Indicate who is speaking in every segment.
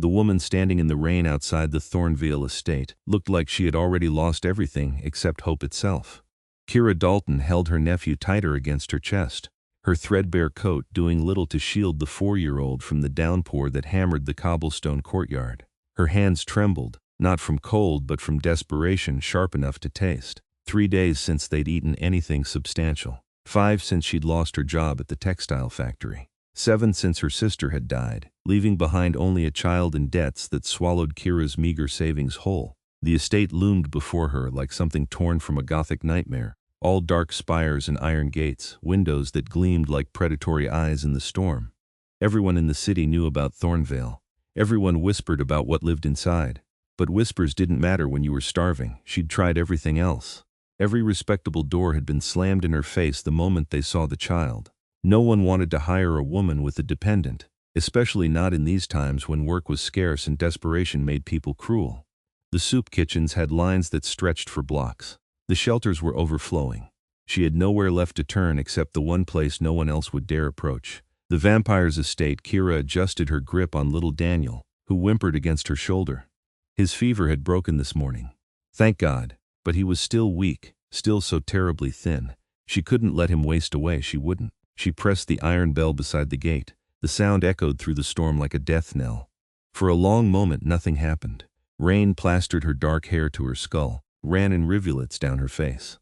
Speaker 1: The woman standing in the rain outside the Thornveil Estate looked like she had already lost everything except hope itself. Kira Dalton held her nephew tighter against her chest, her threadbare coat doing little to shield the 4-year-old from the downpour that hammered the cobblestone courtyard. Her hands trembled, not from cold but from desperation sharp enough to taste. 3 days since they'd eaten anything substantial. 5 since she'd lost her job at the textile factory. 7 since her sister had died, leaving behind only a child and debts that swallowed Kira's meager savings whole. The estate loomed before her like something torn from a Gothic nightmare, all dark spires and iron gates, windows that gleamed like predatory eyes in the storm. Everyone in the city knew about Thornveil. Everyone whispered about what lived inside. But whispers didn't matter when you were starving. She'd tried everything else. Every respectable door had been slammed in her face the moment they saw the child. No one wanted to hire a woman with a dependent, especially not in these times when work was scarce and desperation made people cruel. The soup kitchens had lines that stretched for blocks. The shelters were overflowing. She had nowhere left to turn except the one place no one else would dare approach. The vampire's estate. Kira adjusted her grip on little Daniel, who whimpered against her shoulder. His fever had broken this morning. Thank God, but he was still weak, still so terribly thin. She couldn't let him waste away, she wouldn't. She pressed the iron bell beside the gate. The sound echoed through the storm like a death knell. For a long moment nothing happened. Rain plastered her dark hair to her skull, ran in rivulets down her face.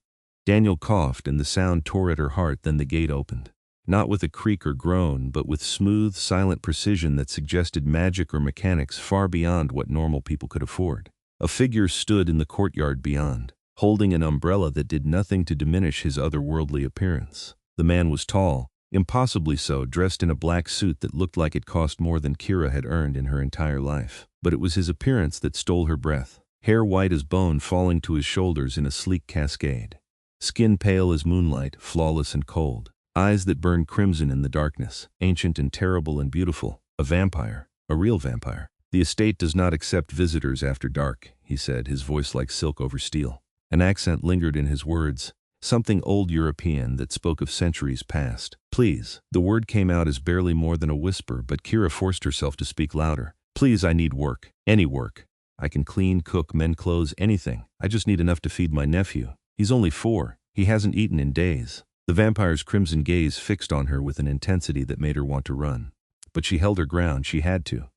Speaker 1: Daniel coughed and the sound tore at her heart. Then the gate opened. Not with a creak or groan, but with smooth, silent precision that suggested magic or mechanics far beyond what normal people could afford. A figure stood in the courtyard beyond, holding an umbrella that did nothing to diminish his otherworldly appearance. The man was tall, impossibly so, dressed in a black suit that looked like it cost more than Kira had earned in her entire life. But it was his appearance that stole her breath. Hair white as bone falling to his shoulders in a sleek cascade. Skin pale as moonlight, flawless and cold. Eyes that burned crimson in the darkness, ancient and terrible and beautiful. A vampire, a real vampire. The estate does not accept visitors after dark, he said, his voice like silk over steel. An accent lingered in his words, something old European that spoke of centuries past. Please. The word came out as barely more than a whisper, but Kira forced herself to speak louder. Please, I need work. Any work. I can clean, cook, mend clothes, anything. I just need enough to feed my nephew. He's only 4. He hasn't eaten in days. The vampire's crimson gaze fixed on her with an intensity that made her want to run. But she held her ground. She had to.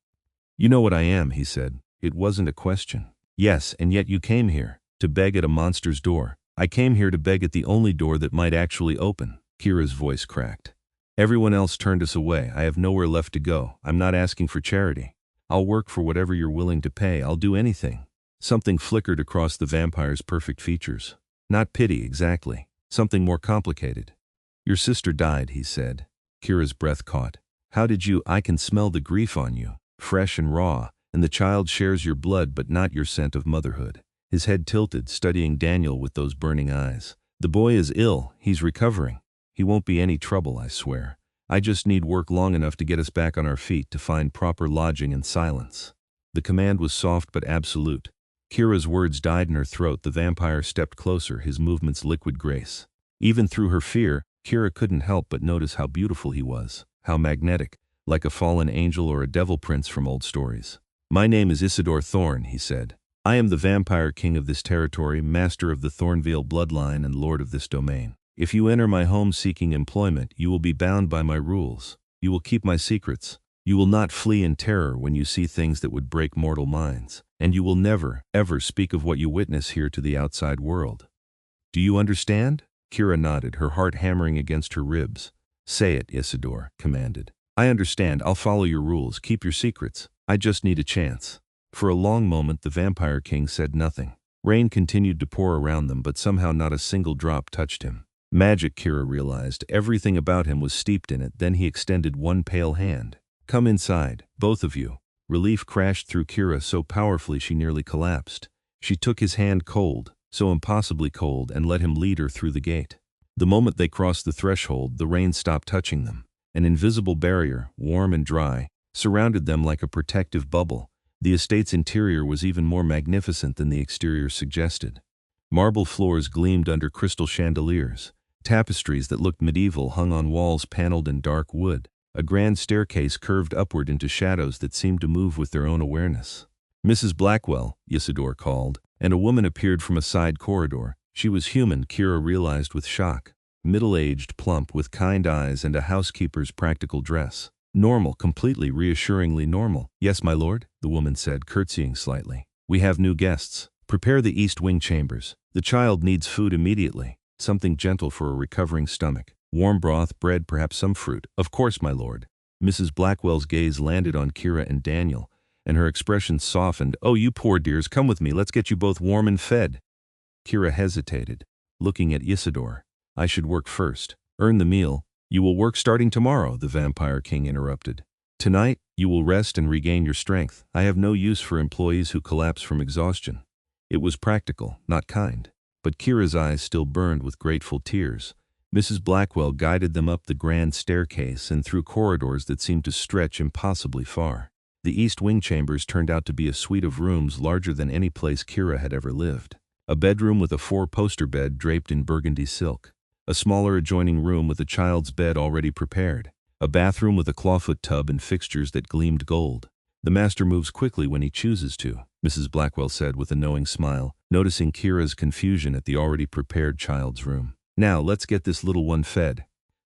Speaker 1: You know what I am, he said. It wasn't a question. Yes, and yet you came here, to beg at a monster's door. I came here to beg at the only door that might actually open. Kira's voice cracked. Everyone else turned us away. I have nowhere left to go. I'm not asking for charity. I'll work for whatever you're willing to pay. I'll do anything. Something flickered across the vampire's perfect features. Not pity, exactly. Something more complicated. Your sister died, he said. Kira's breath caught. How did you? I can smell the grief on you, fresh and raw, and the child shares your blood but not your scent of motherhood. His head tilted, studying Daniel with those burning eyes. The boy is ill. He's recovering. He won't be any trouble, I swear. I just need work long enough to get us back on our feet, to find proper lodging and silence. The command was soft but absolute. Kira's words died in her throat. The vampire stepped closer, his movements liquid grace. Even through her fear, Kira couldn't help but notice how beautiful he was, how magnetic, like a fallen angel or a devil prince from old stories. My name is Ysidore Thorne, he said. I am the vampire king of this territory, master of the Thornveil bloodline and lord of this domain. If you enter my home seeking employment, you will be bound by my rules. You will keep my secrets. You will not flee in terror when you see things that would break mortal minds. And you will never, ever speak of what you witness here to the outside world. Do you understand? Kira nodded, her heart hammering against her ribs. Say it, Ysidore commanded. I understand. I'll follow your rules. Keep your secrets. I just need a chance. For a long moment the vampire king said nothing. Rain continued to pour around them, but somehow not a single drop touched him. Magic, Kira realized. Everything about him was steeped in it. Then he extended one pale hand. Come inside, both of you. Relief crashed through Kira so powerfully she nearly collapsed. She took his hand cold, so impossibly cold, and let him lead her through the gate. The moment they crossed the threshold, the rain stopped touching them. An invisible barrier, warm and dry, surrounded them like a protective bubble. The estate's interior was even more magnificent than the exterior suggested. Marble floors gleamed under crystal chandeliers. Tapestries that looked medieval hung on walls paneled in dark wood. A grand staircase curved upward into shadows that seemed to move with their own awareness. "Mrs. Blackwell," Ysidore called, and a woman appeared from a side corridor. She was human, Kira realized with shock. Middle-aged, plump, with kind eyes and a housekeeper's practical dress. Normal, completely reassuringly normal. "Yes, my lord," the woman said, curtsying slightly. "We have new guests. Prepare the east wing chambers. The child needs food immediately. Something gentle for a recovering stomach. Warm broth, bread, perhaps some fruit." "Of course, my lord." Mrs. Blackwell's gaze landed on Kira and Daniel, and her expression softened. "Oh, you poor dears, come with me, let's get you both warm and fed." Kira hesitated, looking at Ysidore. "I should work first. Earn the meal." "You will work starting tomorrow," the Vampire King interrupted. "Tonight, you will rest and regain your strength. I have no use for employees who collapse from exhaustion." It was practical, not kind. But Kira's eyes still burned with grateful tears. Mrs. Blackwell guided them up the grand staircase and through corridors that seemed to stretch impossibly far. The east wing chambers turned out to be a suite of rooms larger than any place Kira had ever lived. A bedroom with a four-poster bed draped in burgundy silk. A smaller adjoining room with a child's bed already prepared. A bathroom with a clawfoot tub and fixtures that gleamed gold. "The master moves quickly when he chooses to," Mrs. Blackwell said with a knowing smile, noticing Kira's confusion at the already prepared child's room. "Now, let's get this little one fed."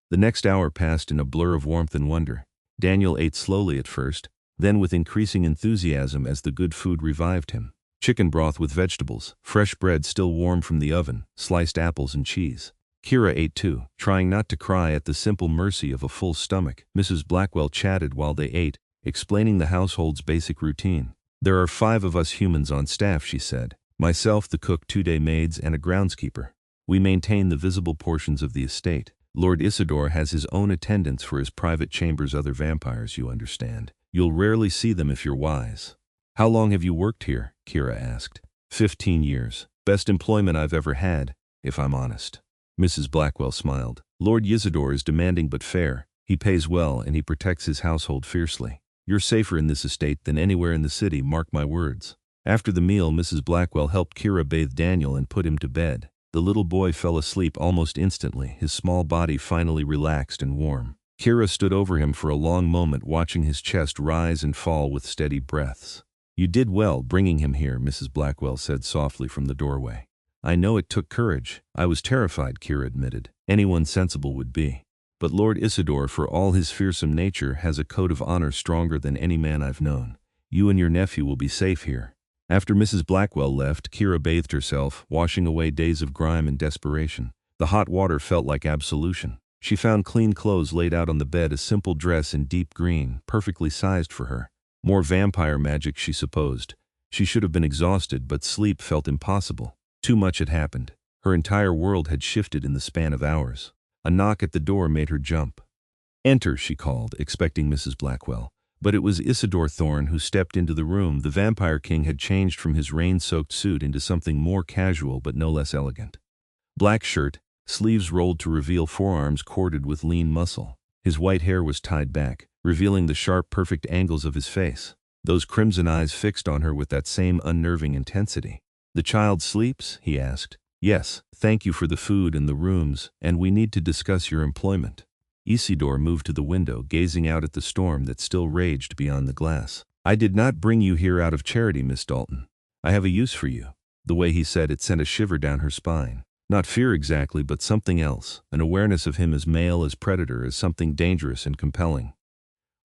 Speaker 1: The next hour passed in a blur of warmth and wonder. Daniel ate slowly at first, then with increasing enthusiasm as the good food revived him. Chicken broth with vegetables, fresh bread still warm from the oven, sliced apples and cheese. Kira ate too, trying not to cry at the simple mercy of a full stomach. Mrs. Blackwell chatted while they ate, explaining the household's basic routine. "There are 5 of us humans on staff," she said. "Myself, the cook, 2 day maids, and a groundskeeper. We maintain the visible portions of the estate. Lord Ysidore has his own attendants for his private chambers, other vampires, you understand. You'll rarely see them if you're wise." "How long have you worked here?" Kira asked. 15 years. Best employment I've ever had, if I'm honest." Mrs. Blackwell smiled. "Lord Ysidore is demanding but fair. He pays well and he protects his household fiercely. You're safer in this estate than anywhere in the city, mark my words." After the meal, Mrs. Blackwell helped Kira bathe Daniel and put him to bed. The little boy fell asleep almost instantly, his small body finally relaxed and warm. Kira stood over him for a long moment, watching his chest rise and fall with steady breaths. "You did well bringing him here," Mrs. Blackwell said softly from the doorway. "I know it took courage. I was terrified," Kira admitted. "Anyone sensible would be. But Lord Ysidore, for all his fearsome nature, has a code of honor stronger than any man I've known. You and your nephew will be safe here." After Mrs. Blackwell left, Kira bathed herself, washing away days of grime and desperation. The hot water felt like absolution. She found clean clothes laid out on the bed, a simple dress in deep green, perfectly sized for her. More vampire magic, she supposed. She should have been exhausted, but sleep felt impossible. Too much had happened. Her entire world had shifted in the span of hours. A knock at the door made her jump. "Enter," she called, expecting Mrs. Blackwell. But it was Ysidore Thorne who stepped into the room. The Vampire King had changed from his rain-soaked suit into something more casual but no less elegant. Black shirt, sleeves rolled to reveal forearms corded with lean muscle. His white hair was tied back, revealing the sharp, perfect angles of his face. Those crimson eyes fixed on her with that same unnerving intensity. "The child sleeps?" he asked. "Yes, thank you for the food and the rooms, and we need to discuss your employment." Ysidore moved to the window, gazing out at the storm that still raged beyond the glass. "I did not bring you here out of charity, Miss Dalton. I have a use for you." The way he said it sent a shiver down her spine. Not fear exactly, but something else, an awareness of him as male, as predator, as something dangerous and compelling.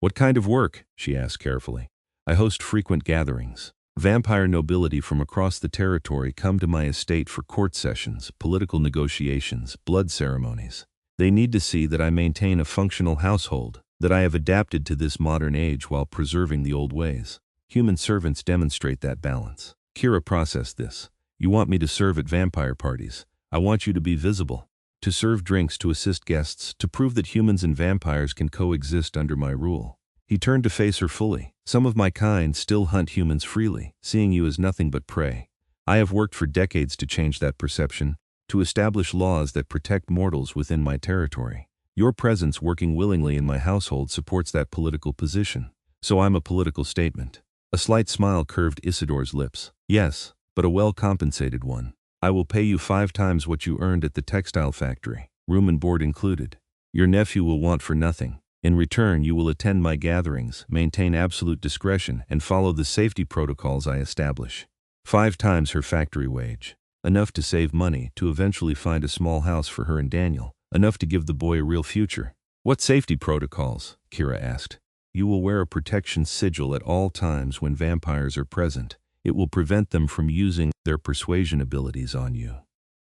Speaker 1: "What kind of work?" she asked carefully. "I host frequent gatherings. Vampire nobility from across the territory come to my estate for court sessions, political negotiations, blood ceremonies. They need to see that I maintain a functional household, that I have adapted to this modern age while preserving the old ways. Human servants demonstrate that balance." Kira processed this. "You want me to serve at vampire parties. I want you to be visible. To serve drinks, to assist guests, to prove that humans and vampires can coexist under my rule." He turned to face her fully. "Some of my kind still hunt humans freely, seeing you as nothing but prey. I have worked for decades to change that perception, to establish laws that protect mortals within my territory. Your presence working willingly in my household supports that political position. So I'm a political statement." A slight smile curved Ysidore's lips. "Yes, but a well-compensated one. I will pay you 5 times what you earned at the textile factory, room and board included. Your nephew will want for nothing. In return, you will attend my gatherings, maintain absolute discretion, and follow the safety protocols I establish. 5 times her factory wage. Enough to save money, to eventually find a small house for her and Daniel. Enough to give the boy a real future. What safety protocols? Kira asked. You will wear a protection sigil at all times when vampires are present. It will prevent them from using their persuasion abilities on you.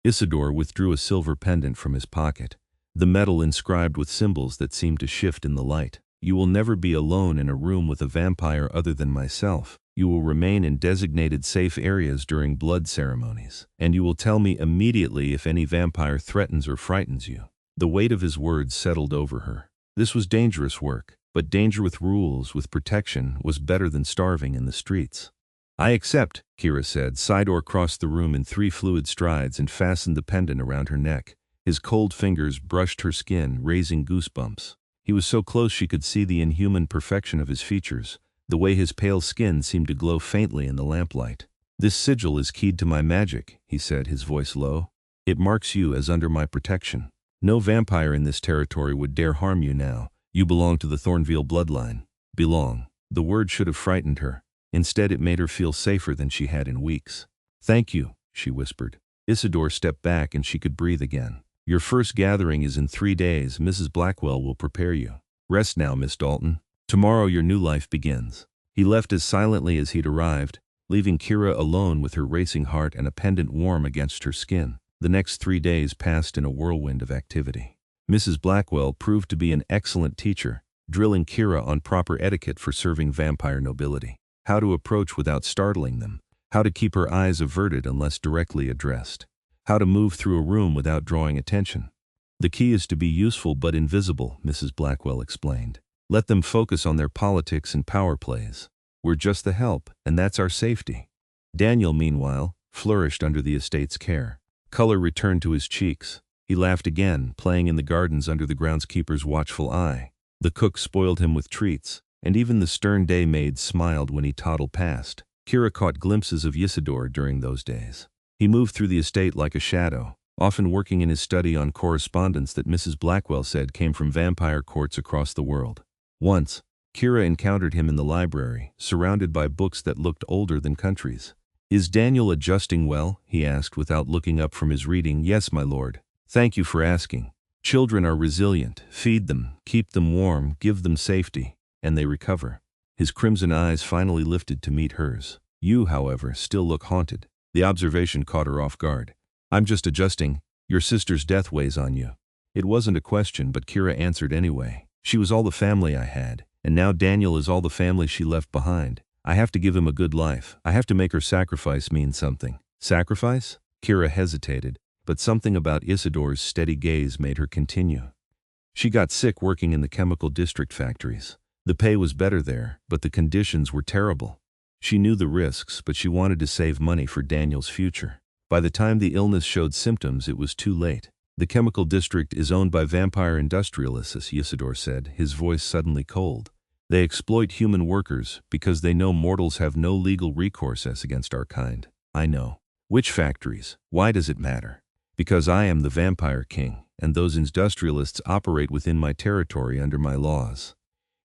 Speaker 1: Ysidore withdrew a silver pendant from his pocket, the metal inscribed with symbols that seemed to shift in the light. You will never be alone in a room with a vampire other than myself. You will remain in designated safe areas during blood ceremonies, and you will tell me immediately if any vampire threatens or frightens you. The weight of his words settled over her. This was dangerous work, but danger with rules, with protection, was better than starving in the streets. I accept, Kira said. Ysidore crossed the room in 3 fluid strides and fastened the pendant around her neck. His cold fingers brushed her skin, raising goosebumps. He was so close she could see the inhuman perfection of his features, the way his pale skin seemed to glow faintly in the lamplight. This sigil is keyed to my magic, he said, his voice low. It marks you as under my protection. No vampire in this territory would dare harm you now. You belong to the Thornveil bloodline. Belong. The word should have frightened her. Instead, it made her feel safer than she had in weeks. Thank you, she whispered. Ysidore stepped back and she could breathe again. Your first gathering is in 3 days. Mrs. Blackwell will prepare you. Rest now, Miss Dalton. Tomorrow your new life begins. He left as silently as he'd arrived, leaving Kira alone with her racing heart and a pendant warm against her skin. The next 3 days passed in a whirlwind of activity. Mrs. Blackwell proved to be an excellent teacher, drilling Kira on proper etiquette for serving vampire nobility. How to approach without startling them. How to keep her eyes averted unless directly addressed. How to move through a room without drawing attention. The key is to be useful but invisible, Mrs. Blackwell explained. Let them focus on their politics and power plays. We're just the help, and that's our safety. Daniel, meanwhile, flourished under the estate's care. Color returned to his cheeks. He laughed again, playing in the gardens under the groundskeeper's watchful eye. The cook spoiled him with treats, and even the stern day maid smiled when he toddled past. Kira caught glimpses of Ysidore during those days. He moved through the estate like a shadow, often working in his study on correspondence that Mrs. Blackwell said came from vampire courts across the world. Once, Kira encountered him in the library, surrounded by books that looked older than countries. Is Daniel adjusting well? He asked without looking up from his reading. Yes, my lord. Thank you for asking. Children are resilient. Feed them, keep them warm, give them safety, and they recover. His crimson eyes finally lifted to meet hers. You, however, still look haunted. The observation caught her off guard. I'm just adjusting. Your sister's death weighs on you. It wasn't a question, but Kira answered anyway. She was all the family I had, and now Daniel is all the family she left behind. I have to give him a good life. I have to make her sacrifice mean something. Sacrifice? Kira hesitated, but something about Ysidore's steady gaze made her continue. She got sick working in the chemical district factories. The pay was better there, but the conditions were terrible. She knew the risks, but she wanted to save money for Daniel's future. By the time the illness showed symptoms, it was too late. The chemical district is owned by vampire industrialists, Ysidore said, his voice suddenly cold. They exploit human workers because they know mortals have no legal recourse against our kind. I know. Which factories? Why does it matter? Because I am the vampire king, and those industrialists operate within my territory under my laws.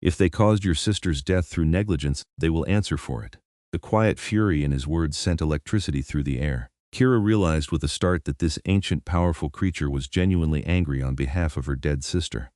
Speaker 1: If they caused your sister's death through negligence, they will answer for it. The quiet fury in his words sent electricity through the air. Kira realized with a start that this ancient, powerful creature was genuinely angry on behalf of her dead sister.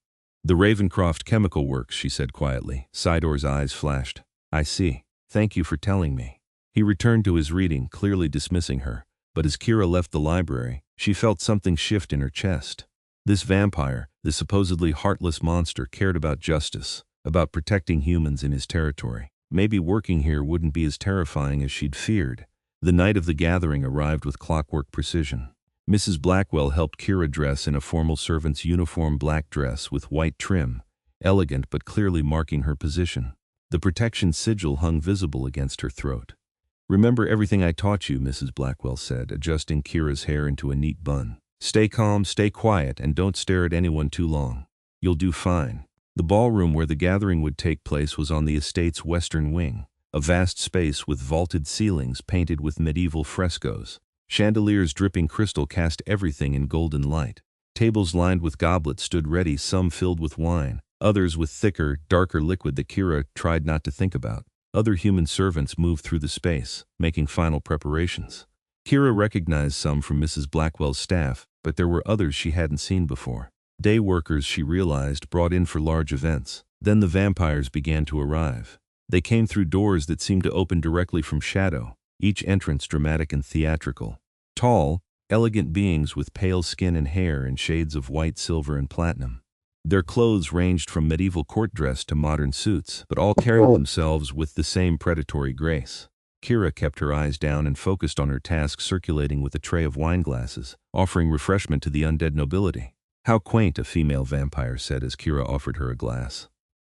Speaker 1: The Ravencroft Chemical Works, she said quietly. Ysidore's eyes flashed. I see. Thank you for telling me. He returned to his reading, clearly dismissing her, but as Kira left the library, she felt something shift in her chest. This vampire, this supposedly heartless monster, cared about justice, about protecting humans in his territory. Maybe working here wouldn't be as terrifying as she'd feared. The night of the gathering arrived with clockwork precision. Mrs. Blackwell helped Kira dress in a formal servant's uniform black dress with white trim, elegant but clearly marking her position. The protection sigil hung visible against her throat. Remember everything I taught you, Mrs. Blackwell said, adjusting Kira's hair into a neat bun. Stay calm, stay quiet, and don't stare at anyone too long. You'll do fine. The ballroom where the gathering would take place was on the estate's western wing, a vast space with vaulted ceilings painted with medieval frescoes. Chandeliers dripping crystal cast everything in golden light. Tables lined with goblets stood ready, some filled with wine, others with thicker, darker liquid that Kira tried not to think about. Other human servants moved through the space, making final preparations. Kira recognized some from Mrs. Blackwell's staff, but there were others she hadn't seen before. Day workers, she realized, brought in for large events. Then the vampires began to arrive. They came through doors that seemed to open directly from shadow, each entrance dramatic and theatrical. Tall, elegant beings with pale skin and hair in shades of white, silver, and platinum. Their clothes ranged from medieval court dress to modern suits, but all carried themselves with the same predatory grace. Kira kept her eyes down and focused on her task, circulating with a tray of wine glasses, offering refreshment to the undead nobility. "How quaint," a female vampire said as Kira offered her a glass.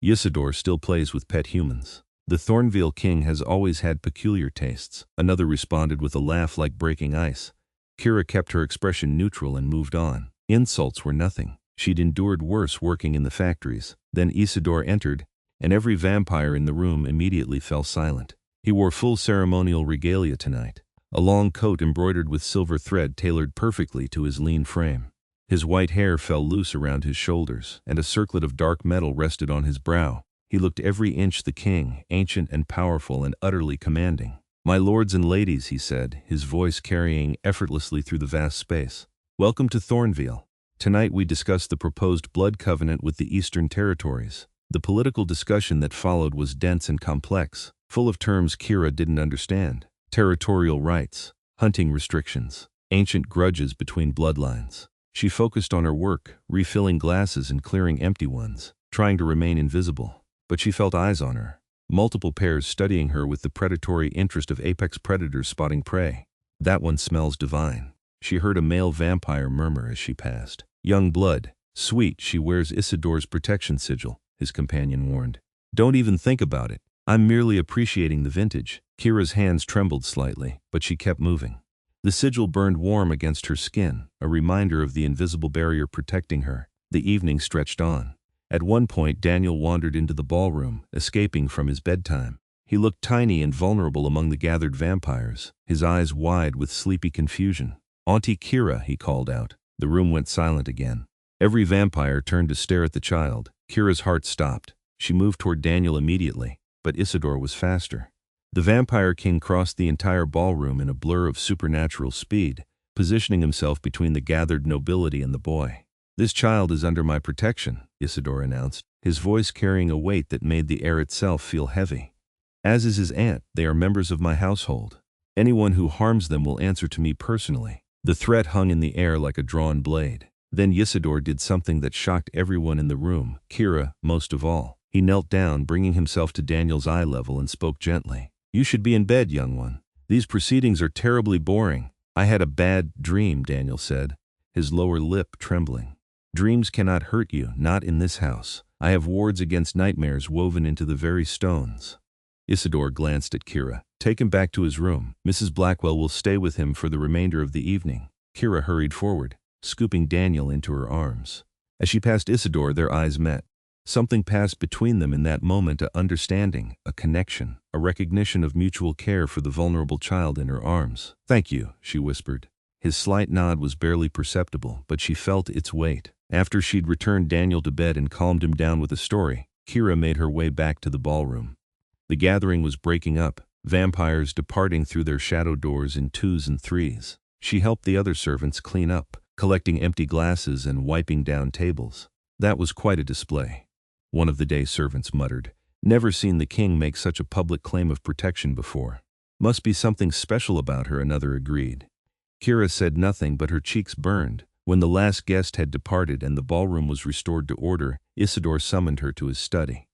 Speaker 1: "Ysidore still plays with pet humans. The Thornveil king has always had peculiar tastes," another responded with a laugh like breaking ice. Kira kept her expression neutral and moved on. Insults were nothing. She'd endured worse working in the factories. Then Ysidore entered, and every vampire in the room immediately fell silent. He wore full ceremonial regalia tonight, a long coat embroidered with silver thread tailored perfectly to his lean frame. His white hair fell loose around his shoulders, and a circlet of dark metal rested on his brow. He looked every inch the king, ancient and powerful and utterly commanding. "My lords and ladies," he said, his voice carrying effortlessly through the vast space. "Welcome to Thornveil. Tonight we discuss the proposed blood covenant with the Eastern Territories." The political discussion that followed was dense and complex, full of terms Kira didn't understand. Territorial rights, hunting restrictions, ancient grudges between bloodlines. She focused on her work, refilling glasses and clearing empty ones, trying to remain invisible. But she felt eyes on her, multiple pairs studying her with the predatory interest of apex predators spotting prey. "That one smells divine," she heard a male vampire murmur as she passed. "Young blood, sweet, she wears Ysidore's protection sigil," his companion warned. "Don't even think about it. I'm merely appreciating the vintage." Kira's hands trembled slightly, but she kept moving. The sigil burned warm against her skin, a reminder of the invisible barrier protecting her. The evening stretched on. At one point, Daniel wandered into the ballroom, escaping from his bedtime. He looked tiny and vulnerable among the gathered vampires, his eyes wide with sleepy confusion. "Auntie Kira," he called out. The room went silent again. Every vampire turned to stare at the child. Kira's heart stopped. She moved toward Daniel immediately, but Ysidore was faster. The Vampire King crossed the entire ballroom in a blur of supernatural speed, positioning himself between the gathered nobility and the boy. "This child is under my protection," Ysidore announced, his voice carrying a weight that made the air itself feel heavy. "As is his aunt, they are members of my household. Anyone who harms them will answer to me personally." The threat hung in the air like a drawn blade. Then Ysidore did something that shocked everyone in the room, Kira most of all. He knelt down, bringing himself to Daniel's eye level, and spoke gently. "You should be in bed, young one. These proceedings are terribly boring." "I had a bad dream," Daniel said, his lower lip trembling. "Dreams cannot hurt you, not in this house. I have wards against nightmares woven into the very stones." Ysidore glanced at Kira. "Take him back to his room. Mrs. Blackwell will stay with him for the remainder of the evening." Kira hurried forward, scooping Daniel into her arms. As she passed Ysidore, their eyes met. Something passed between them in that moment, a understanding, a connection, a recognition of mutual care for the vulnerable child in her arms. "Thank you," she whispered. His slight nod was barely perceptible, but she felt its weight. After she'd returned Daniel to bed and calmed him down with a story, Kira made her way back to the ballroom. The gathering was breaking up, vampires departing through their shadow doors in twos and threes. She helped the other servants clean up, collecting empty glasses and wiping down tables. That was quite a display. One of the day servants muttered, "Never seen the king make such a public claim of protection before." "Must be something special about her," another agreed. Kira said nothing, but her cheeks burned. When the last guest had departed and the ballroom was restored to order, Ysidore summoned her to his study.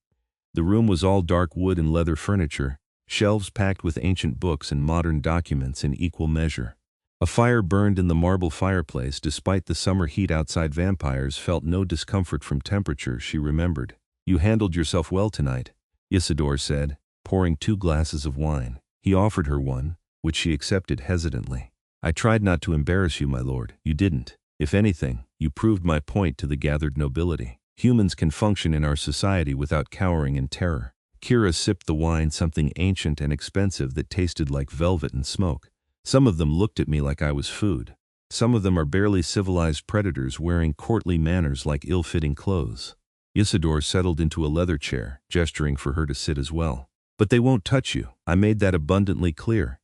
Speaker 1: The room was all dark wood and leather furniture, shelves packed with ancient books and modern documents in equal measure. A fire burned in the marble fireplace. Despite the summer heat outside, vampires felt no discomfort from temperature, she remembered. "You handled yourself well tonight," Ysidore said, pouring 2 glasses of wine. He offered her one, which she accepted hesitantly. "I tried not to embarrass you, my lord." "You didn't. If anything, you proved my point to the gathered nobility. Humans can function in our society without cowering in terror." Kira sipped the wine, something ancient and expensive that tasted like velvet and smoke. "Some of them looked at me like I was food. Some of them are barely civilized predators wearing courtly manners like ill-fitting clothes." Ysidore settled into a leather chair, gesturing for her to sit as well. But they won't touch you. I made that abundantly clear.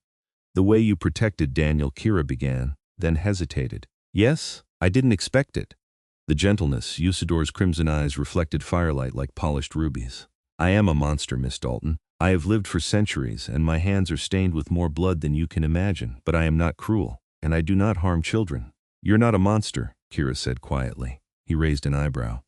Speaker 1: The way you protected Daniel, Kira began, then hesitated. Yes, I didn't expect it. The gentleness, Ysidore's crimson eyes reflected firelight like polished rubies. I am a monster, Miss Dalton. I have lived for centuries, and my hands are stained with more blood than you can imagine, but I am not cruel, and I do not harm children. You're not a monster, Kira said quietly. He raised an eyebrow.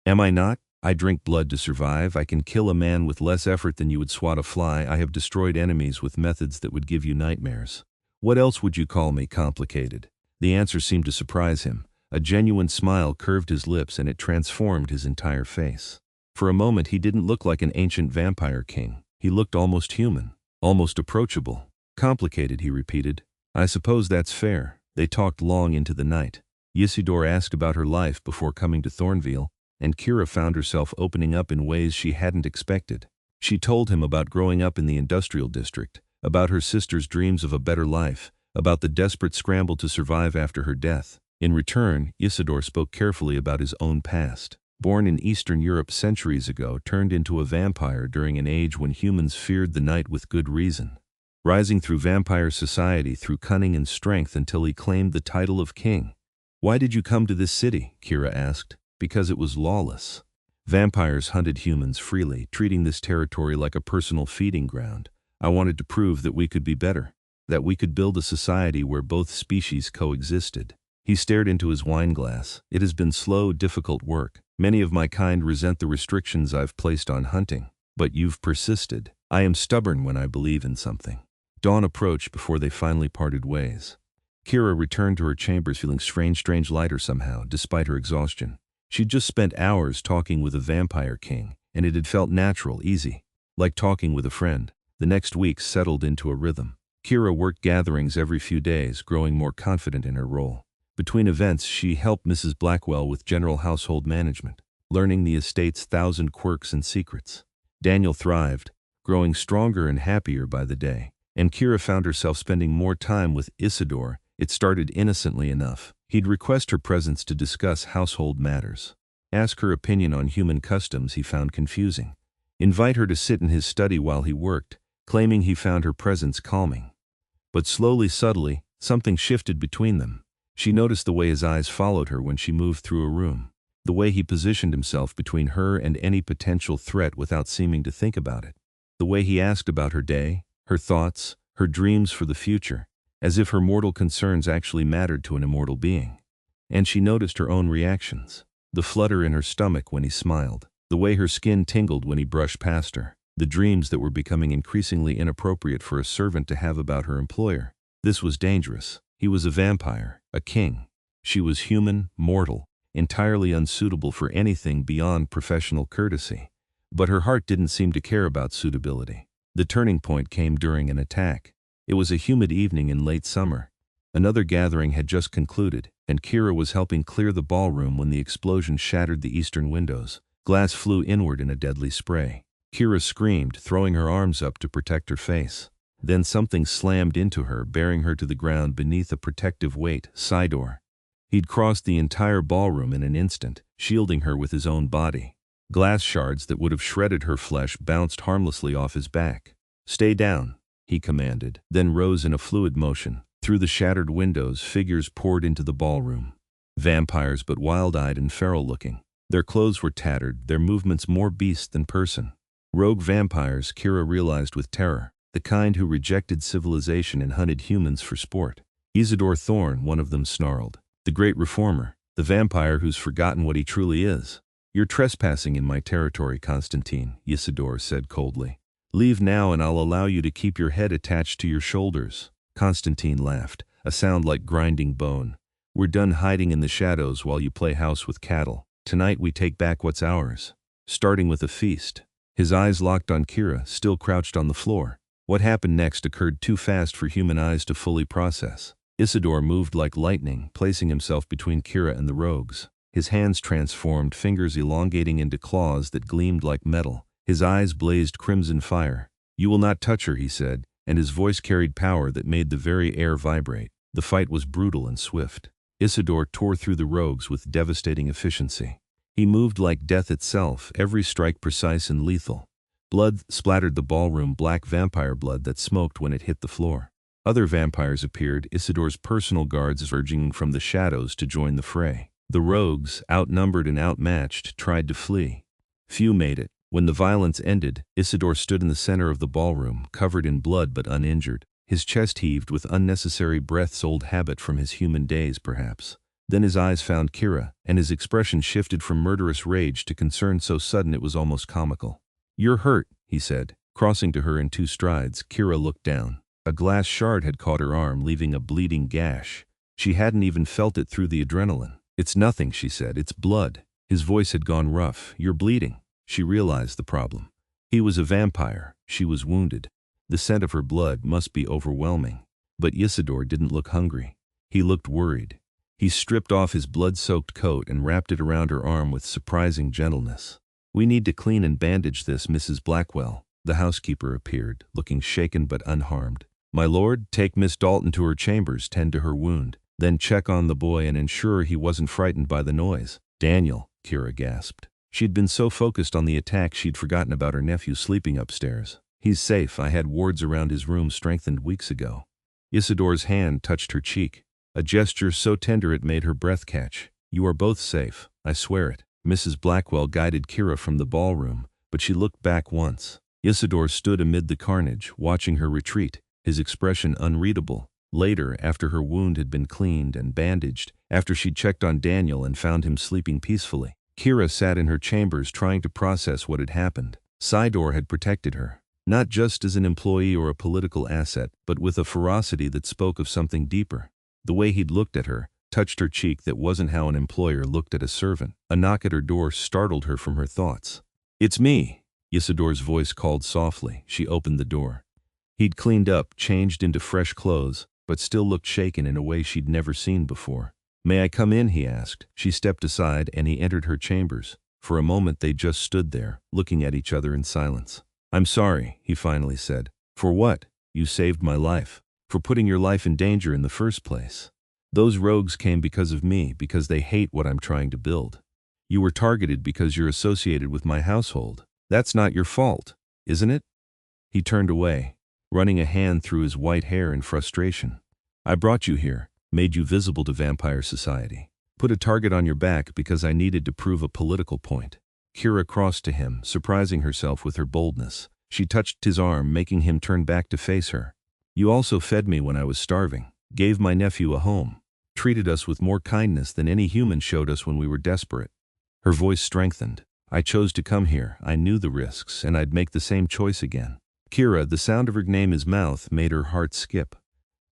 Speaker 1: Am I not? I drink blood to survive. I can kill a man with less effort than you would swat a fly. I have destroyed enemies with methods that would give you nightmares. What else would you call me? Complicated. The answer seemed to surprise him. A genuine smile curved his lips and it transformed his entire face. For a moment he didn't look like an ancient vampire king. He looked almost human, almost approachable. Complicated, he repeated. I suppose that's fair. They talked long into the night. Ysidore asked about her life before coming to Thornveil, and Kira found herself opening up in ways she hadn't expected. She told him about growing up in the industrial district, about her sister's dreams of a better life, about the desperate scramble to survive after her death. In return, Ysidore spoke carefully about his own past. Born in Eastern Europe centuries ago, turned into a vampire during an age when humans feared the night with good reason. Rising through vampire society through cunning and strength until he claimed the title of king. Why did you come to this city? Kira asked. Because it was lawless. Vampires hunted humans freely, treating this territory like a personal feeding ground. I wanted to prove that we could be better, that we could build a society where both species coexisted. He stared into his wine glass. It has been slow, difficult work. Many of my kind resent the restrictions I've placed on hunting. But you've persisted. I am stubborn when I believe in something. Dawn approached before they finally parted ways. Kira returned to her chambers feeling strange lighter somehow, despite her exhaustion. She'd just spent hours talking with a vampire king, and it had felt natural, easy, like talking with a friend. The next week settled into a rhythm. Kira worked gatherings every few days, growing more confident in her role. Between events, she helped Mrs. Blackwell with general household management, learning the estate's 1,000 quirks and secrets. Daniel thrived, growing stronger and happier by the day, and Kira found herself spending more time with Ysidore. It started innocently enough. He'd request her presence to discuss household matters. Ask her opinion on human customs he found confusing. Invite her to sit in his study while he worked, claiming he found her presence calming. But slowly, subtly, something shifted between them. She noticed the way his eyes followed her when she moved through a room, the way he positioned himself between her and any potential threat without seeming to think about it, the way he asked about her day, her thoughts, her dreams for the future, as if her mortal concerns actually mattered to an immortal being. And she noticed her own reactions, the flutter in her stomach when he smiled, the way her skin tingled when he brushed past her, the dreams that were becoming increasingly inappropriate for a servant to have about her employer. This was dangerous. He was a vampire, a king. She was human, mortal, entirely unsuitable for anything beyond professional courtesy. But her heart didn't seem to care about suitability. The turning point came during an attack. It was a humid evening in late summer. Another gathering had just concluded, and Kira was helping clear the ballroom when the explosion shattered the eastern windows. Glass flew inward in a deadly spray. Kira screamed, throwing her arms up to protect her face. Then something slammed into her, bearing her to the ground beneath a protective weight. Ysidore. He'd crossed the entire ballroom in an instant, shielding her with his own body. Glass shards that would have shredded her flesh bounced harmlessly off his back. Stay down, he commanded, then rose in a fluid motion. Through the shattered windows, figures poured into the ballroom. Vampires, but wild-eyed and feral-looking. Their clothes were tattered, their movements more beast than person. Rogue vampires, Kira realized with terror, the kind who rejected civilization and hunted humans for sport. Ysidore Thorne, one of them snarled. The great reformer, the vampire who's forgotten what he truly is. You're trespassing in my territory, Constantine, Ysidore said coldly. Leave now and I'll allow you to keep your head attached to your shoulders. Constantine laughed, a sound like grinding bone. We're done hiding in the shadows while you play house with cattle. Tonight we take back what's ours. Starting with a feast. His eyes locked on Kira, still crouched on the floor. What happened next occurred too fast for human eyes to fully process. Ysidore moved like lightning, placing himself between Kira and the rogues. His hands transformed, fingers elongating into claws that gleamed like metal. His eyes blazed crimson fire. You will not touch her, he said, and his voice carried power that made the very air vibrate. The fight was brutal and swift. Ysidore tore through the rogues with devastating efficiency. He moved like death itself, every strike precise and lethal. Blood splattered the ballroom, black vampire blood that smoked when it hit the floor. Other vampires appeared, Ysidore's personal guards urging from the shadows to join the fray. The rogues, outnumbered and outmatched, tried to flee. Few made it. When the violence ended, Ysidore stood in the center of the ballroom, covered in blood but uninjured. His chest heaved with unnecessary breaths, old habit from his human days, perhaps. Then his eyes found Kira, and his expression shifted from murderous rage to concern so sudden it was almost comical. "You're hurt," he said. Crossing to her in 2 strides, Kira looked down. A glass shard had caught her arm, leaving a bleeding gash. She hadn't even felt it through the adrenaline. "It's nothing," she said. "It's blood." His voice had gone rough. "You're bleeding." She realized the problem. He was a vampire. She was wounded. The scent of her blood must be overwhelming. But Ysidore didn't look hungry. He looked worried. He stripped off his blood-soaked coat and wrapped it around her arm with surprising gentleness. "We need to clean and bandage this, Mrs. Blackwell." The housekeeper appeared, looking shaken but unharmed. "My lord, take Miss Dalton to her chambers, tend to her wound. Then check on the boy and ensure he wasn't frightened by the noise." "Daniel," Kira gasped. She'd been so focused on the attack she'd forgotten about her nephew sleeping upstairs. "He's safe. I had wards around his room strengthened weeks ago." Ysidore's hand touched her cheek, a gesture so tender it made her breath catch. "You are both safe. I swear it." Mrs. Blackwell guided Kira from the ballroom, but she looked back once. Ysidore stood amid the carnage, watching her retreat, his expression unreadable. Later, after her wound had been cleaned and bandaged, after she'd checked on Daniel and found him sleeping peacefully, Kira sat in her chambers trying to process what had happened. Ysidore had protected her, not just as an employee or a political asset, but with a ferocity that spoke of something deeper. The way he'd looked at her, touched her cheek, that wasn't how an employer looked at a servant. A knock at her door startled her from her thoughts. "It's me," Ysidore's voice called softly. She opened the door. He'd cleaned up, changed into fresh clothes, but still looked shaken in a way she'd never seen before. "May I come in?" he asked. She stepped aside and he entered her chambers. For a moment they just stood there, looking at each other in silence. "I'm sorry," he finally said. "For what?" "You saved my life. For putting your life in danger in the first place. Those rogues came because of me, because they hate what I'm trying to build. You were targeted because you're associated with my household. That's not your fault, isn't it?" He turned away, running a hand through his white hair in frustration. "I brought you here, made you visible to vampire society. Put a target on your back because I needed to prove a political point." Kira crossed to him, surprising herself with her boldness. She touched his arm, making him turn back to face her. "You also fed me when I was starving, gave my nephew a home, treated us with more kindness than any human showed us when we were desperate." Her voice strengthened. "I chose to come here. I knew the risks, and I'd make the same choice again." Kira, the sound of her name in his mouth made her heart skip.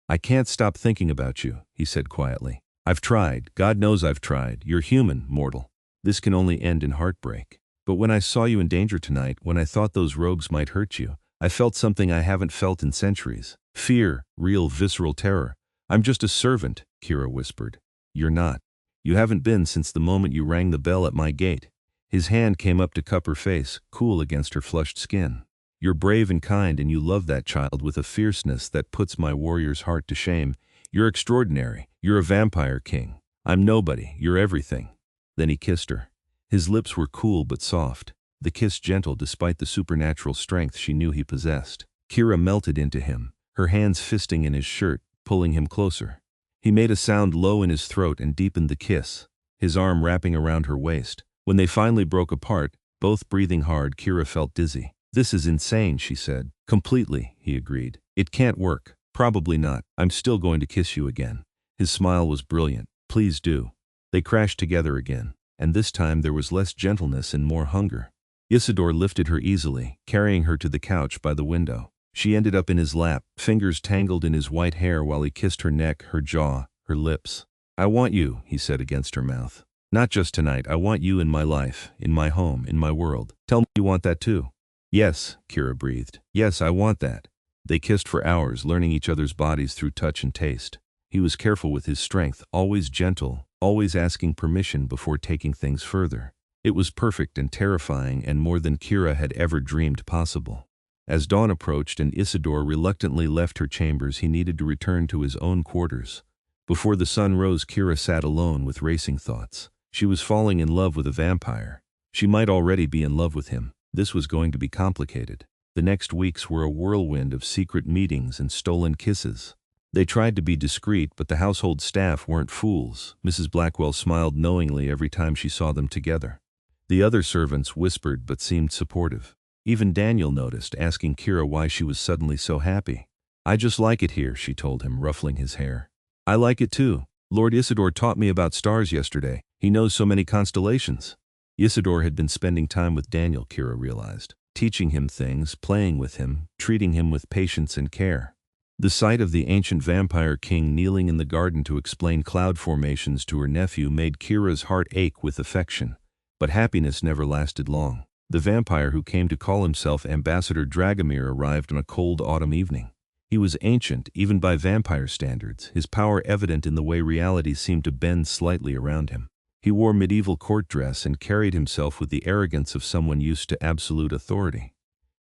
Speaker 1: "I can't stop thinking about you," he said quietly. "I've tried. God knows I've tried. You're human, mortal. This can only end in heartbreak. But when I saw you in danger tonight, when I thought those rogues might hurt you, I felt something I haven't felt in centuries. Fear, real visceral terror. I'm just a servant," Kira whispered. "You're not. You haven't been since the moment you rang the bell at my gate." His hand came up to cup her face, cool against her flushed skin. "You're brave and kind, and you love that child with a fierceness that puts my warrior's heart to shame. You're extraordinary. You're a vampire king. I'm nobody. You're everything." Then he kissed her. His lips were cool but soft, the kiss gentle despite the supernatural strength she knew he possessed. Kira melted into him, her hands fisting in his shirt, pulling him closer. He made a sound low in his throat and deepened the kiss, his arm wrapping around her waist. When they finally broke apart, both breathing hard, Kira felt dizzy. "This is insane," she said. "Completely," he agreed. "It can't work." "Probably not. I'm still going to kiss you again." His smile was brilliant. "Please do." They crashed together again, and this time there was less gentleness and more hunger. Ysidore lifted her easily, carrying her to the couch by the window. She ended up in his lap, fingers tangled in his white hair while he kissed her neck, her jaw, her lips. "I want you," he said against her mouth. "Not just tonight. I want you in my life, in my home, in my world. Tell me you want that too." "Yes," Kira breathed. "Yes, I want that." They kissed for hours, learning each other's bodies through touch and taste. He was careful with his strength, always gentle, always asking permission before taking things further. It was perfect and terrifying, and more than Kira had ever dreamed possible. As dawn approached and Ysidore reluctantly left her chambers, he needed to return to his own quarters. Before the sun rose, Kira sat alone with racing thoughts. She was falling in love with a vampire. She might already be in love with him. This was going to be complicated. The next weeks were a whirlwind of secret meetings and stolen kisses. They tried to be discreet, but the household staff weren't fools. Mrs. Blackwell smiled knowingly every time she saw them together. The other servants whispered but seemed supportive. Even Daniel noticed, asking Kira why she was suddenly so happy. "I just like it here," she told him, ruffling his hair. "I like it too. Lord Ysidore taught me about stars yesterday. He knows so many constellations." Ysidore had been spending time with Daniel, Kira realized, teaching him things, playing with him, treating him with patience and care. The sight of the ancient vampire king kneeling in the garden to explain cloud formations to her nephew made Kira's heart ache with affection. But happiness never lasted long. The vampire who came to call himself Ambassador Dragomir arrived on a cold autumn evening. He was ancient, even by vampire standards, his power evident in the way reality seemed to bend slightly around him. He wore medieval court dress and carried himself with the arrogance of someone used to absolute authority.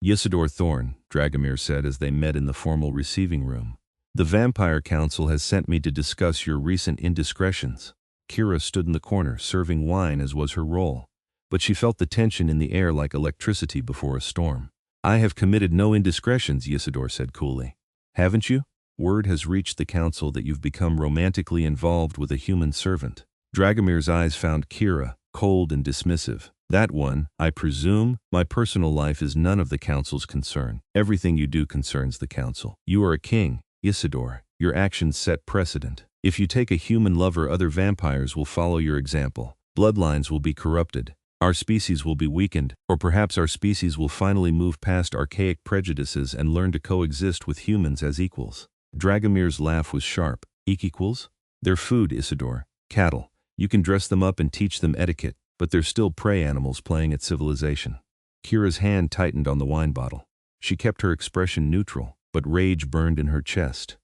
Speaker 1: "Ysidore Thorne," Dragomir said as they met in the formal receiving room. "The Vampire Council has sent me to discuss your recent indiscretions." Kira stood in the corner, serving wine as was her role. But she felt the tension in the air like electricity before a storm. "I have committed no indiscretions," Ysidore said coolly. "Haven't you? Word has reached the council that you've become romantically involved with a human servant." Dragomir's eyes found Kira, cold and dismissive. "That one, I presume? My personal life is none of the council's concern. Everything you do concerns the council. You are a king, Ysidore. Your actions set precedent. If you take a human lover, other vampires will follow your example. Bloodlines will be corrupted. Our species will be weakened, or perhaps our species will finally move past archaic prejudices and learn to coexist with humans as equals." Dragomir's laugh was sharp. "Equals? They're food, Ysidore. Cattle. You can dress them up and teach them etiquette, but they're still prey animals playing at civilization." Kira's hand tightened on the wine bottle. She kept her expression neutral, but rage burned in her chest.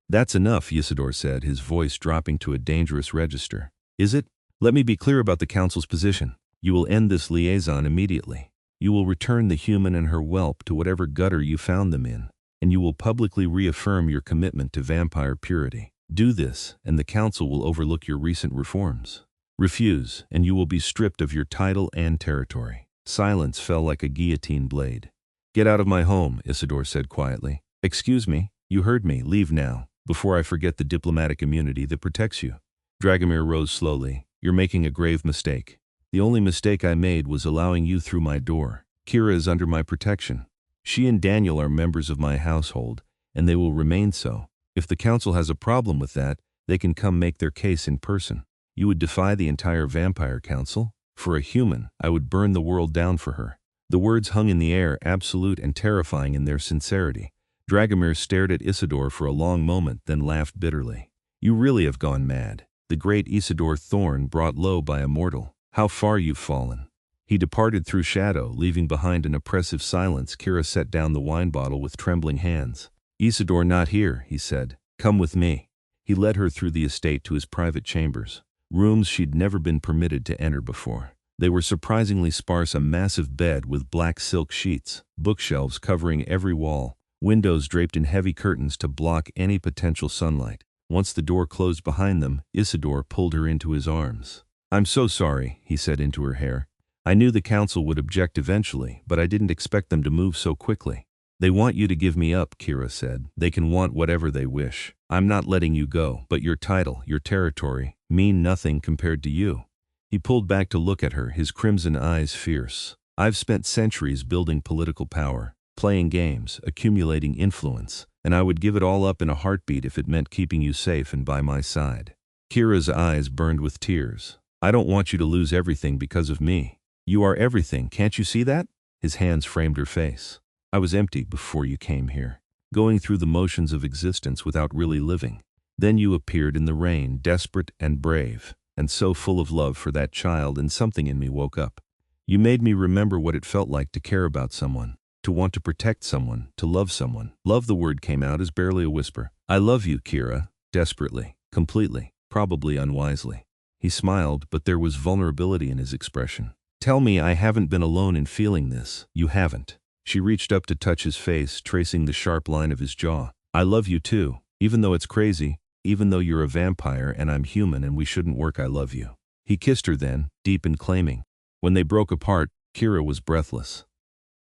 Speaker 1: "That's enough," Ysidore said, his voice dropping to a dangerous register. "Is it? Let me be clear about the council's position. You will end this liaison immediately. You will return the human and her whelp to whatever gutter you found them in, and you will publicly reaffirm your commitment to vampire purity. Do this, and the council will overlook your recent reforms. Refuse, and you will be stripped of your title and territory." Silence fell like a guillotine blade. "Get out of my home," Ysidore said quietly. "Excuse me, you heard me. Leave now, before I forget the diplomatic immunity that protects you." Dragomir rose slowly. "You're making a grave mistake. The only mistake I made was allowing you through my door. Kira is under my protection. She and Daniel are members of my household, and they will remain so. If the council has a problem with that, they can come make their case in person. You would defy the entire vampire council? For a human, I would burn the world down for her." The words hung in the air, absolute and terrifying in their sincerity. Dragomir stared at Ysidore for a long moment, then laughed bitterly. "You really have gone mad. The great Ysidore Thorne, brought low by a mortal. How far you've fallen." He departed through shadow, leaving behind an oppressive silence. Kira set down the wine bottle with trembling hands. "Ysidore not here," he said. "Come with me." He led her through the estate to his private chambers, rooms she'd never been permitted to enter before. They were surprisingly sparse: a massive bed with black silk sheets, bookshelves covering every wall, windows draped in heavy curtains to block any potential sunlight. Once the door closed behind them, Ysidore pulled her into his arms. "I'm so sorry," he said into her hair. "I knew the council would object eventually, but I didn't expect them to move so quickly." "They want you to give me up," Kira said. "They can want whatever they wish. I'm not letting you go, but your title, your territory, mean nothing compared to you." He pulled back to look at her, his crimson eyes fierce. "I've spent centuries building political power, playing games, accumulating influence, and I would give it all up in a heartbeat if it meant keeping you safe and by my side." Kira's eyes burned with tears. "I don't want you to lose everything because of me. You are everything, can't you see that?" His hands framed her face. "I was empty before you came here, going through the motions of existence without really living. Then you appeared in the rain, desperate and brave, and so full of love for that child, and something in me woke up. You made me remember what it felt like to care about someone, to want to protect someone, to love someone." Love, the word came out as barely a whisper. "I love you, Kira, desperately, completely, probably unwisely." He smiled, but there was vulnerability in his expression. "Tell me I haven't been alone in feeling this." "You haven't." She reached up to touch his face, tracing the sharp line of his jaw. "I love you too. Even though it's crazy, even though you're a vampire and I'm human and we shouldn't work, I love you." He kissed her then, deep and claiming. When they broke apart, Kira was breathless.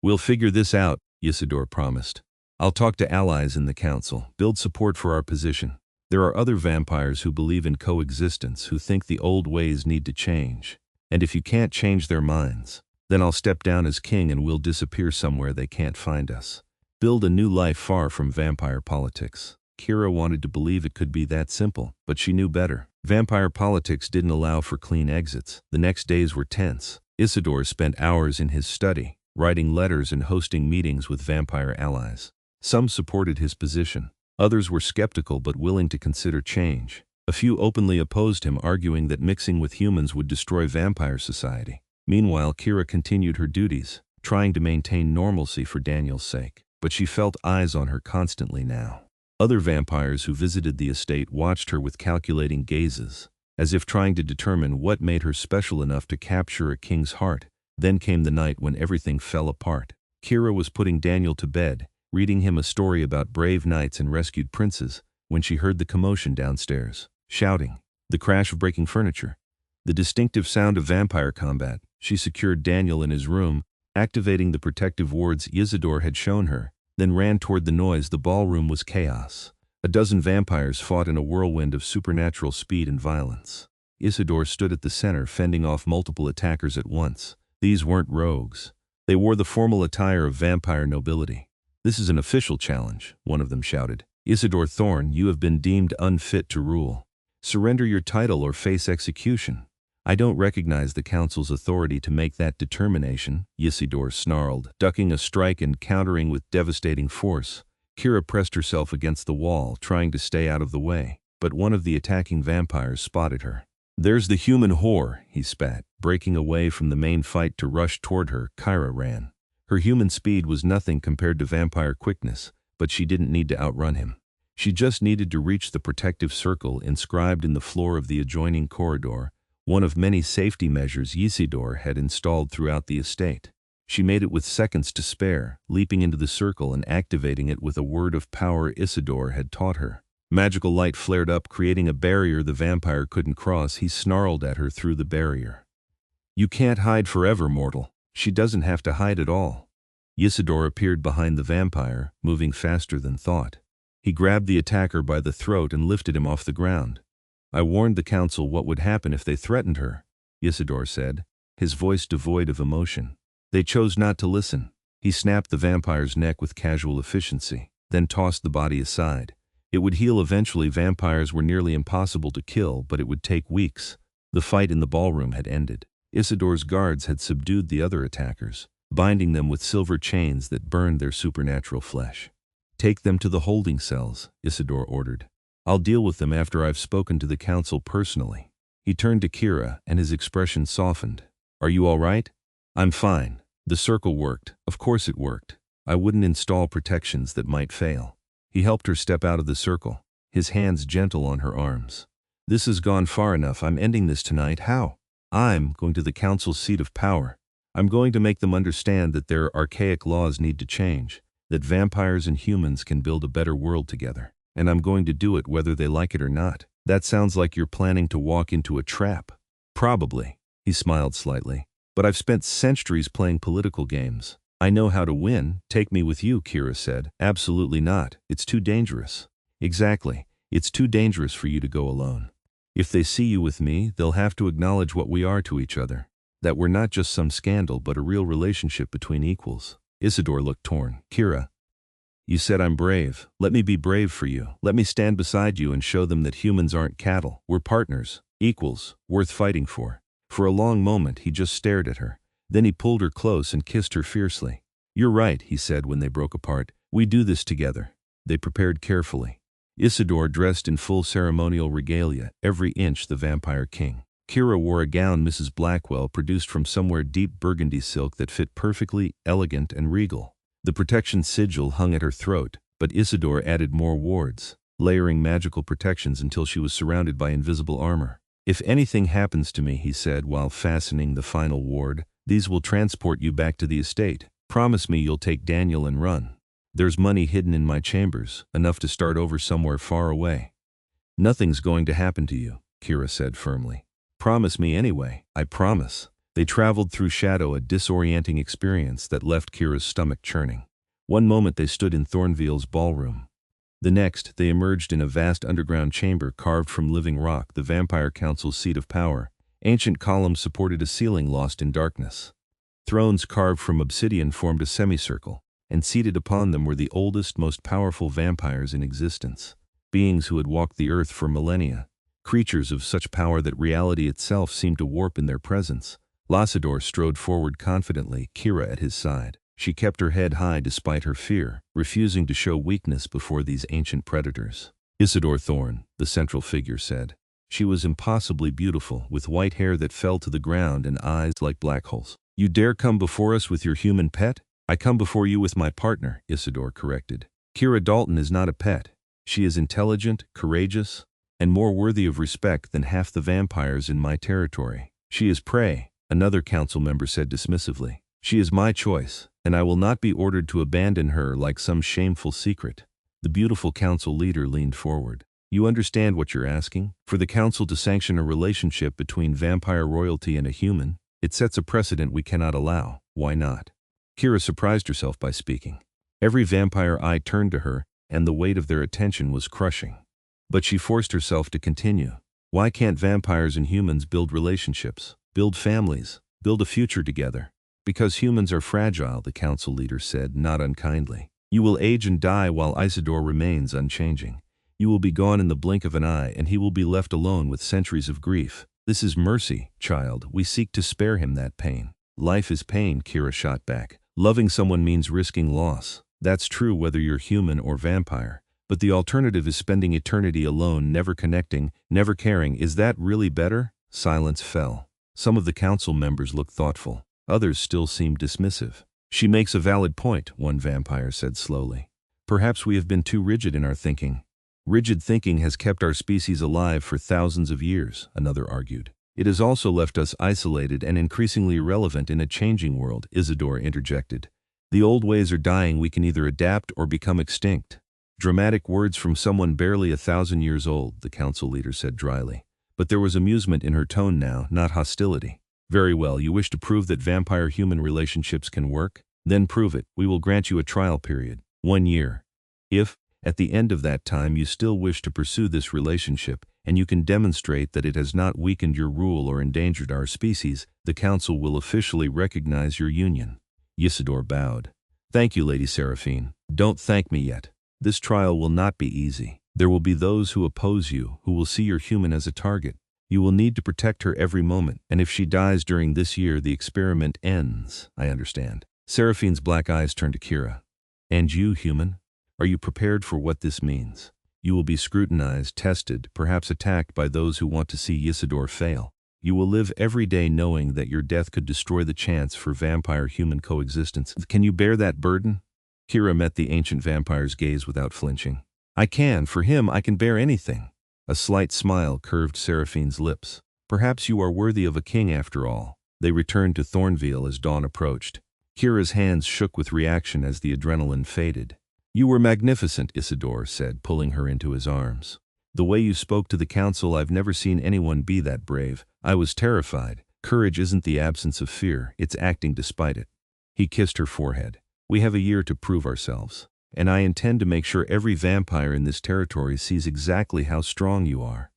Speaker 1: "We'll figure this out," Ysidore promised. "I'll talk to allies in the council, build support for our position. There are other vampires who believe in coexistence, who think the old ways need to change. And if you can't change their minds, then I'll step down as king and we'll disappear somewhere they can't find us. Build a new life far from vampire politics." Kira wanted to believe it could be that simple, but she knew better. Vampire politics didn't allow for clean exits. The next days were tense. Ysidore spent hours in his study, writing letters and hosting meetings with vampire allies. Some supported his position. Others were skeptical but willing to consider change. A few openly opposed him, arguing that mixing with humans would destroy vampire society. Meanwhile, Kira continued her duties, trying to maintain normalcy for Daniel's sake. But she felt eyes on her constantly now. Other vampires who visited the estate watched her with calculating gazes, as if trying to determine what made her special enough to capture a king's heart. Then came the night when everything fell apart. Kira was putting Daniel to bed, reading him a story about brave knights and rescued princes, when she heard the commotion downstairs. Shouting, the crash of breaking furniture, the distinctive sound of vampire combat. She secured Daniel in his room, activating the protective wards Ysidore had shown her, then ran toward the noise. The ballroom was chaos. A dozen vampires fought in a whirlwind of supernatural speed and violence. Ysidore stood at the center, fending off multiple attackers at once. These weren't rogues. They wore the formal attire of vampire nobility. "This is an official challenge," one of them shouted. "Ysidore Thorne, you have been deemed unfit to rule. Surrender your title or face execution." "I don't recognize the council's authority to make that determination," Ysidore snarled, ducking a strike and countering with devastating force. Kira pressed herself against the wall, trying to stay out of the way, but one of the attacking vampires spotted her. "There's the human whore," he spat. Breaking away from the main fight to rush toward her, Kira ran. Her human speed was nothing compared to vampire quickness, but she didn't need to outrun him. She just needed to reach the protective circle inscribed in the floor of the adjoining corridor, one of many safety measures Ysidore had installed throughout the estate. She made it with seconds to spare, leaping into the circle and activating it with a word of power Ysidore had taught her. Magical light flared up, creating a barrier the vampire couldn't cross. He snarled at her through the barrier. "You can't hide forever, mortal." "She doesn't have to hide at all." Ysidore appeared behind the vampire, moving faster than thought. He grabbed the attacker by the throat and lifted him off the ground. "I warned the council what would happen if they threatened her," Ysidore said, his voice devoid of emotion. "They chose not to listen." He snapped the vampire's neck with casual efficiency, then tossed the body aside. It would heal eventually. Vampires were nearly impossible to kill, but it would take weeks. The fight in the ballroom had ended. Ysidore's guards had subdued the other attackers, binding them with silver chains that burned their supernatural flesh. "Take them to the holding cells," Ysidore ordered. "I'll deal with them after I've spoken to the council personally." He turned to Kira, and his expression softened. "Are you all right?" "I'm fine. The circle worked. Of course it worked. I wouldn't install protections that might fail." He helped her step out of the circle, his hands gentle on her arms. "This has gone far enough. I'm ending this tonight." "How?" "I'm going to the council's seat of power. I'm going to make them understand that their archaic laws need to change, that vampires and humans can build a better world together. And I'm going to do it whether they like it or not." "That sounds like you're planning to walk into a trap." "Probably." He smiled slightly. "But I've spent centuries playing political games. I know how to win." "Take me with you," Kira said. "Absolutely not. It's too dangerous." "Exactly. It's too dangerous for you to go alone. If they see you with me, they'll have to acknowledge what we are to each other. That we're not just some scandal but a real relationship between equals." Ysidore looked torn. "Kira, you said I'm brave. Let me be brave for you. Let me stand beside you and show them that humans aren't cattle. We're partners, equals, worth fighting for." For a long moment he just stared at her. Then he pulled her close and kissed her fiercely. "You're right," he said when they broke apart. "We do this together." They prepared carefully. Ysidore dressed in full ceremonial regalia, every inch the vampire king. Kira wore a gown Mrs. Blackwell produced from somewhere deep burgundy silk that fit perfectly, elegant and regal. The protection sigil hung at her throat, but Ysidore added more wards, layering magical protections until she was surrounded by invisible armor. "If anything happens to me," he said while fastening the final ward, "these will transport you back to the estate. Promise me you'll take Daniel and run. There's money hidden in my chambers, enough to start over somewhere far away." "Nothing's going to happen to you," Kira said firmly. Promise me anyway. I promise. They traveled through shadow, a disorienting experience that left Kira's stomach churning. One moment they stood in Thornveil's ballroom. The next, they emerged in a vast underground chamber carved from living rock, the Vampire Council's seat of power. Ancient columns supported a ceiling lost in darkness. Thrones carved from obsidian formed a semicircle, and seated upon them were the oldest, most powerful vampires in existence. Beings who had walked the earth for millennia. Creatures of such power that reality itself seemed to warp in their presence. Ysidore strode forward confidently, Kira at his side. She kept her head high despite her fear, refusing to show weakness before these ancient predators. Ysidore Thorne, the central figure, said. She was impossibly beautiful, with white hair that fell to the ground and eyes like black holes. You dare come before us with your human pet? I come before you with my partner, Ysidore corrected. Kira Dalton is not a pet. She is intelligent, courageous, and more worthy of respect than half the vampires in my territory. She is prey, another council member said dismissively. She is my choice, and I will not be ordered to abandon her like some shameful secret. The beautiful council leader leaned forward. You understand what you're asking? For the council to sanction a relationship between vampire royalty and a human, it sets a precedent we cannot allow. Why not? Kira surprised herself by speaking. Every vampire eye turned to her, and the weight of their attention was crushing. But she forced herself to continue. Why can't vampires and humans build relationships, build families, build a future together? Because humans are fragile, the council leader said, not unkindly. You will age and die while Ysidore remains unchanging. You will be gone in the blink of an eye, and he will be left alone with centuries of grief. This is mercy, child. We seek to spare him that pain. Life is pain, Kira shot back. Loving someone means risking loss. That's true whether you're human or vampire. But the alternative is spending eternity alone, never connecting, never caring. Is that really better? Silence fell. Some of the council members looked thoughtful. Others still seemed dismissive. She makes a valid point, one vampire said slowly. Perhaps we have been too rigid in our thinking. Rigid thinking has kept our species alive for thousands of years, another argued. It has also left us isolated and increasingly irrelevant in a changing world, Ysidore interjected. The old ways are dying. We can either adapt or become extinct. Dramatic words from someone barely 1,000 years old, the council leader said dryly. But there was amusement in her tone now, not hostility. Very well, you wish to prove that vampire-human relationships can work? Then prove it. We will grant you a trial period. 1 year. If, at the end of that time, you still wish to pursue this relationship, and you can demonstrate that it has not weakened your rule or endangered our species, the council will officially recognize your union. Ysidore bowed. Thank you, Lady Seraphine. Don't thank me yet. This trial will not be easy. There will be those who oppose you, who will see your human as a target. You will need to protect her every moment, and if she dies during this year, the experiment ends. I understand. Seraphine's black eyes turned to Kira. And you, human? Are you prepared for what this means? You will be scrutinized, tested, perhaps attacked by those who want to see Ysidore fail. You will live every day knowing that your death could destroy the chance for vampire-human coexistence. Can you bear that burden? Kira met the ancient vampire's gaze without flinching. I can. For him, I can bear anything. A slight smile curved Seraphine's lips. Perhaps you are worthy of a king after all. They returned to Thornveil as dawn approached. Kira's hands shook with reaction as the adrenaline faded. You were magnificent, Ysidore said, pulling her into his arms. The way you spoke to the council, I've never seen anyone be that brave. I was terrified. Courage isn't the absence of fear, it's acting despite it. He kissed her forehead. We have a year to prove ourselves. And I intend to make sure every vampire in this territory sees exactly how strong you are.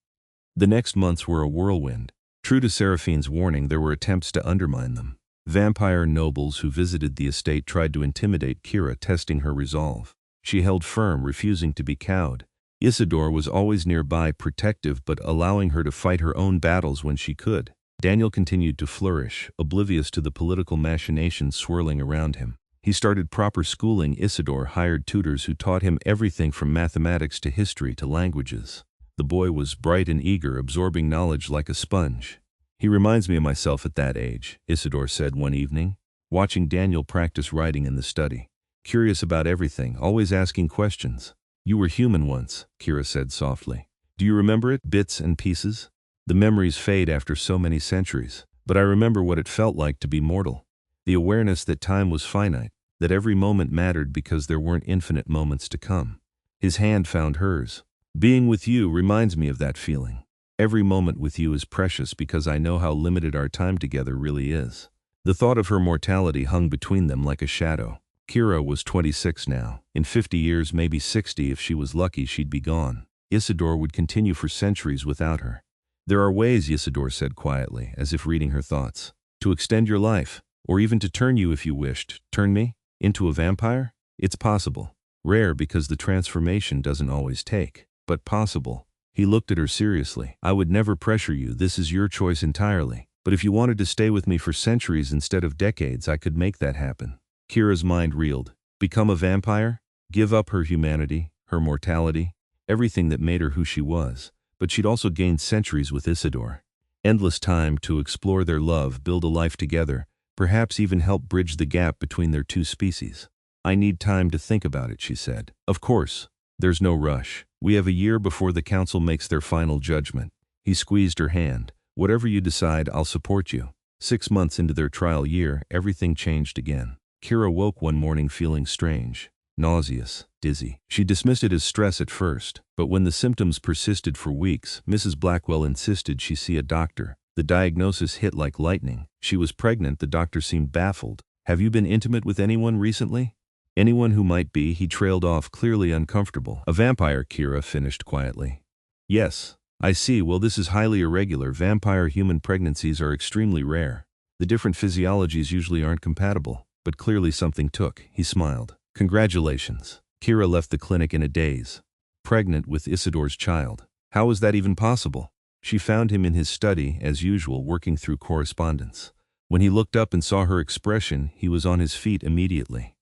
Speaker 1: The next months were a whirlwind. True to Seraphine's warning, there were attempts to undermine them. Vampire nobles who visited the estate tried to intimidate Kira, testing her resolve. She held firm, refusing to be cowed. Ysidore was always nearby, protective but allowing her to fight her own battles when she could. Daniel continued to flourish, oblivious to the political machinations swirling around him. He started proper schooling. Ysidore hired tutors who taught him everything from mathematics to history to languages. The boy was bright and eager, absorbing knowledge like a sponge. He reminds me of myself at that age, Ysidore said one evening, watching Daniel practice writing in the study. Curious about everything, always asking questions. You were human once, Kira said softly. Do you remember it? Bits and pieces? The memories fade after so many centuries, but I remember what it felt like to be mortal. The awareness that time was finite, that every moment mattered because there weren't infinite moments to come. His hand found hers. Being with you reminds me of that feeling. Every moment with you is precious because I know how limited our time together really is." The thought of her mortality hung between them like a shadow. Kira was 26 now. In 50 years, maybe 60 if she was lucky, she'd be gone. Ysidore would continue for centuries without her. "There are ways," Ysidore said quietly, as if reading her thoughts. "To extend your life, or even to turn you if you wished. Turn me? Into a vampire? It's possible. Rare because the transformation doesn't always take, but possible." He looked at her seriously. "I would never pressure you, this is your choice entirely. But if you wanted to stay with me for centuries instead of decades, I could make that happen." Kira's mind reeled. Become a vampire? Give up her humanity, her mortality, everything that made her who she was. But she'd also gained centuries with Ysidore. Endless time to explore their love, build a life together, perhaps even help bridge the gap between their two species. "I need time to think about it," she said. "Of course. There's no rush. We have a year before the council makes their final judgment." He squeezed her hand. "Whatever you decide, I'll support you." 6 months into their trial year, everything changed again. Kira woke one morning feeling strange, nauseous, dizzy. She dismissed it as stress at first, but when the symptoms persisted for weeks, Mrs. Blackwell insisted she see a doctor. The diagnosis hit like lightning. She was pregnant. The doctor seemed baffled. "Have you been intimate with anyone recently?" "Anyone who might be," he trailed off, clearly uncomfortable. "A vampire," Kira finished quietly. "Yes. I see. Well, this is highly irregular. Vampire-human pregnancies are extremely rare. The different physiologies usually aren't compatible. But clearly something took." He smiled. "Congratulations." Kira left the clinic in a daze. Pregnant with Ysidore's child. How was that even possible? She found him in his study, as usual, working through correspondence. When he looked up and saw her expression, he was on his feet immediately.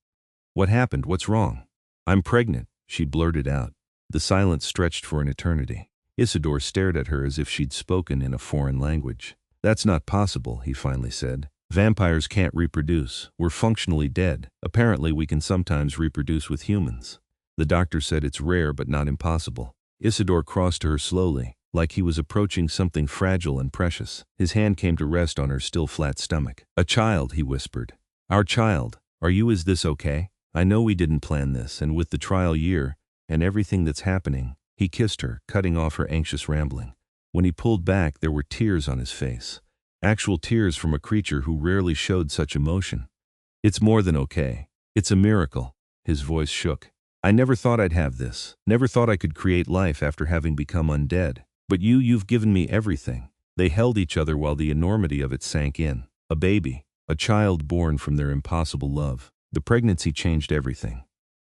Speaker 1: "What happened? What's wrong?" "I'm pregnant," she blurted out. The silence stretched for an eternity. Ysidore stared at her as if she'd spoken in a foreign language. "That's not possible," he finally said. "Vampires can't reproduce. We're functionally dead. Apparently we can sometimes reproduce with humans." The doctor said it's rare but not impossible. Ysidore crossed to her slowly, like he was approaching something fragile and precious. His hand came to rest on her still flat stomach. "A child," he whispered. "Our child. Are you? Is this okay? I know we didn't plan this, and with the trial year, and everything that's happening." He kissed her, cutting off her anxious rambling. When he pulled back, there were tears on his face. Actual tears from a creature who rarely showed such emotion. "It's more than okay. It's a miracle." His voice shook. "I never thought I'd have this. Never thought I could create life after having become undead. But you've given me everything." They held each other while the enormity of it sank in. A baby. A child born from their impossible love. The pregnancy changed everything.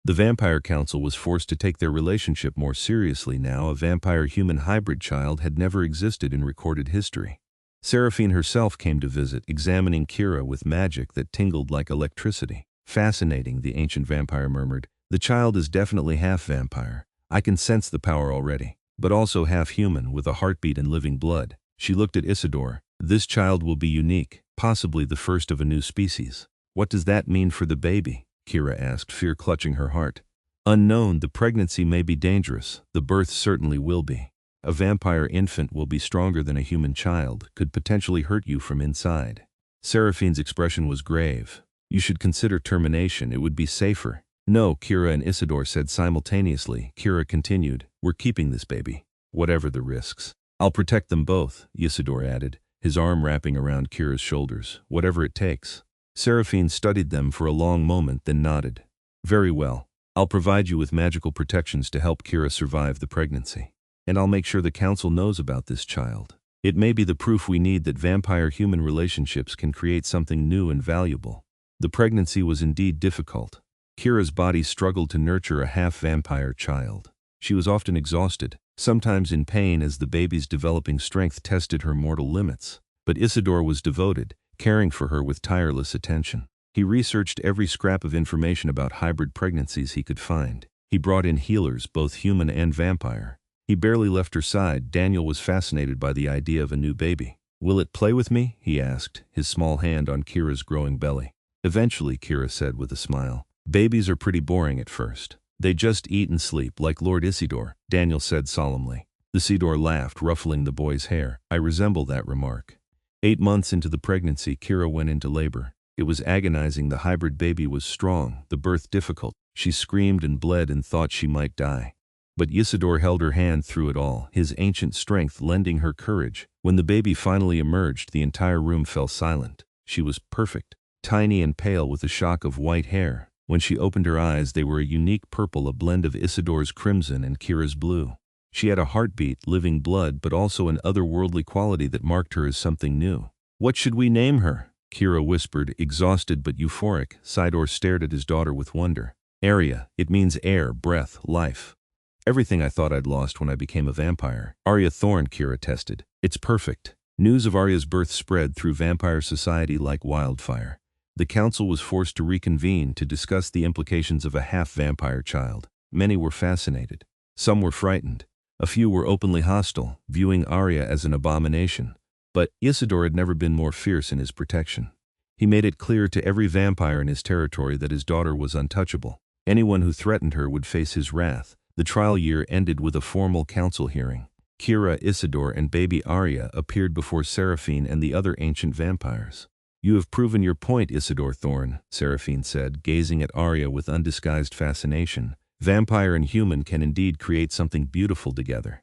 Speaker 1: The Vampire Council was forced to take their relationship more seriously now. A vampire-human hybrid child had never existed in recorded history. Seraphine herself came to visit, examining Kira with magic that tingled like electricity. "Fascinating," the ancient vampire murmured. "The child is definitely half vampire. I can sense the power already. But also half human, with a heartbeat and living blood." She looked at Ysidore. "This child will be unique, possibly the first of a new species." "What does that mean for the baby?" Kira asked, fear clutching her heart. "Unknown. The pregnancy may be dangerous. The birth certainly will be. A vampire infant will be stronger than a human child, could potentially hurt you from inside." Seraphine's expression was grave. "You should consider termination. It would be safer." "No," Kira and Ysidore said simultaneously. Kira continued, "We're keeping this baby, whatever the risks." "I'll protect them both," Ysidore added, his arm wrapping around Kira's shoulders. "Whatever it takes." Seraphine studied them for a long moment, then nodded. "Very well. I'll provide you with magical protections to help Kira survive the pregnancy. And I'll make sure the council knows about this child. It may be the proof we need that vampire-human relationships can create something new and valuable." The pregnancy was indeed difficult. Kira's body struggled to nurture a half-vampire child. She was often exhausted, sometimes in pain as the baby's developing strength tested her mortal limits. But Ysidore was devoted, caring for her with tireless attention. He researched every scrap of information about hybrid pregnancies he could find. He brought in healers, both human and vampire. He barely left her side. Daniel was fascinated by the idea of a new baby. "Will it play with me?" he asked, his small hand on Kira's growing belly. "Eventually," Kira said with a smile. "Babies are pretty boring at first. They just eat and sleep, like Lord Ysidore," Daniel said solemnly. Ysidore laughed, ruffling the boy's hair. "I resemble that remark." 8 months into the pregnancy, Kira went into labor. It was agonizing. The hybrid baby was strong, the birth difficult. She screamed and bled and thought she might die. But Ysidore held her hand through it all, his ancient strength lending her courage. When the baby finally emerged, the entire room fell silent. She was perfect, tiny and pale with a shock of white hair. When she opened her eyes, they were a unique purple, a blend of Ysidore's crimson and Kira's blue. She had a heartbeat, living blood, but also an otherworldly quality that marked her as something new. "What should we name her?" Kira whispered, exhausted but euphoric. Ysidore stared at his daughter with wonder. "Arya. It means air, breath, life. Everything I thought I'd lost when I became a vampire." "Ysidore Thorne," Kira tested. "It's perfect." News of Arya's birth spread through vampire society like wildfire. The council was forced to reconvene to discuss the implications of a half-vampire child. Many were fascinated. Some were frightened. A few were openly hostile, viewing Arya as an abomination. But Ysidore had never been more fierce in his protection. He made it clear to every vampire in his territory that his daughter was untouchable. Anyone who threatened her would face his wrath. The trial year ended with a formal council hearing. Kira, Ysidore, and baby Arya appeared before Seraphine and the other ancient vampires. "You have proven your point, Ysidore Thorne," Seraphine said, gazing at Arya with undisguised fascination. "Vampire and human can indeed create something beautiful together.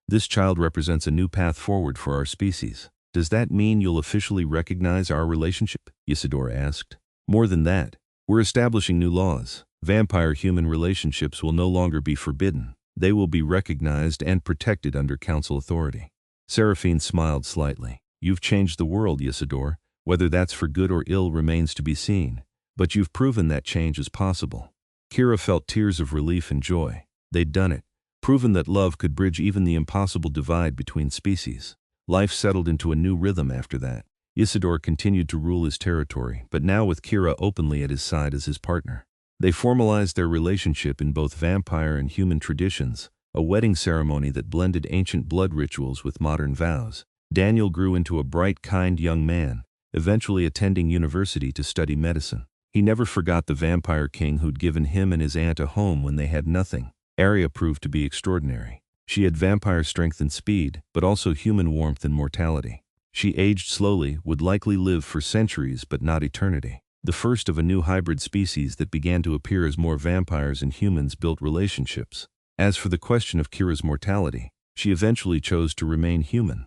Speaker 1: This child represents a new path forward for our species." "Does that mean you'll officially recognize our relationship?" Ysidore asked. "More than that. We're establishing new laws. Vampire-human relationships will no longer be forbidden. They will be recognized and protected under council authority." Seraphine smiled slightly. "You've changed the world, Ysidore. Whether that's for good or ill remains to be seen. But you've proven that change is possible." Kira felt tears of relief and joy. They'd done it, proven that love could bridge even the impossible divide between species. Life settled into a new rhythm after that. Ysidore continued to rule his territory, but now with Kira openly at his side as his partner. They formalized their relationship in both vampire and human traditions, a wedding ceremony that blended ancient blood rituals with modern vows. Daniel grew into a bright, kind young man, eventually attending university to study medicine. He never forgot the vampire king who'd given him and his aunt a home when they had nothing. Arya proved to be extraordinary. She had vampire strength and speed, but also human warmth and mortality. She aged slowly, would likely live for centuries but not eternity. The first of a new hybrid species that began to appear as more vampires and humans built relationships. As for the question of Kira's mortality, she eventually chose to remain human.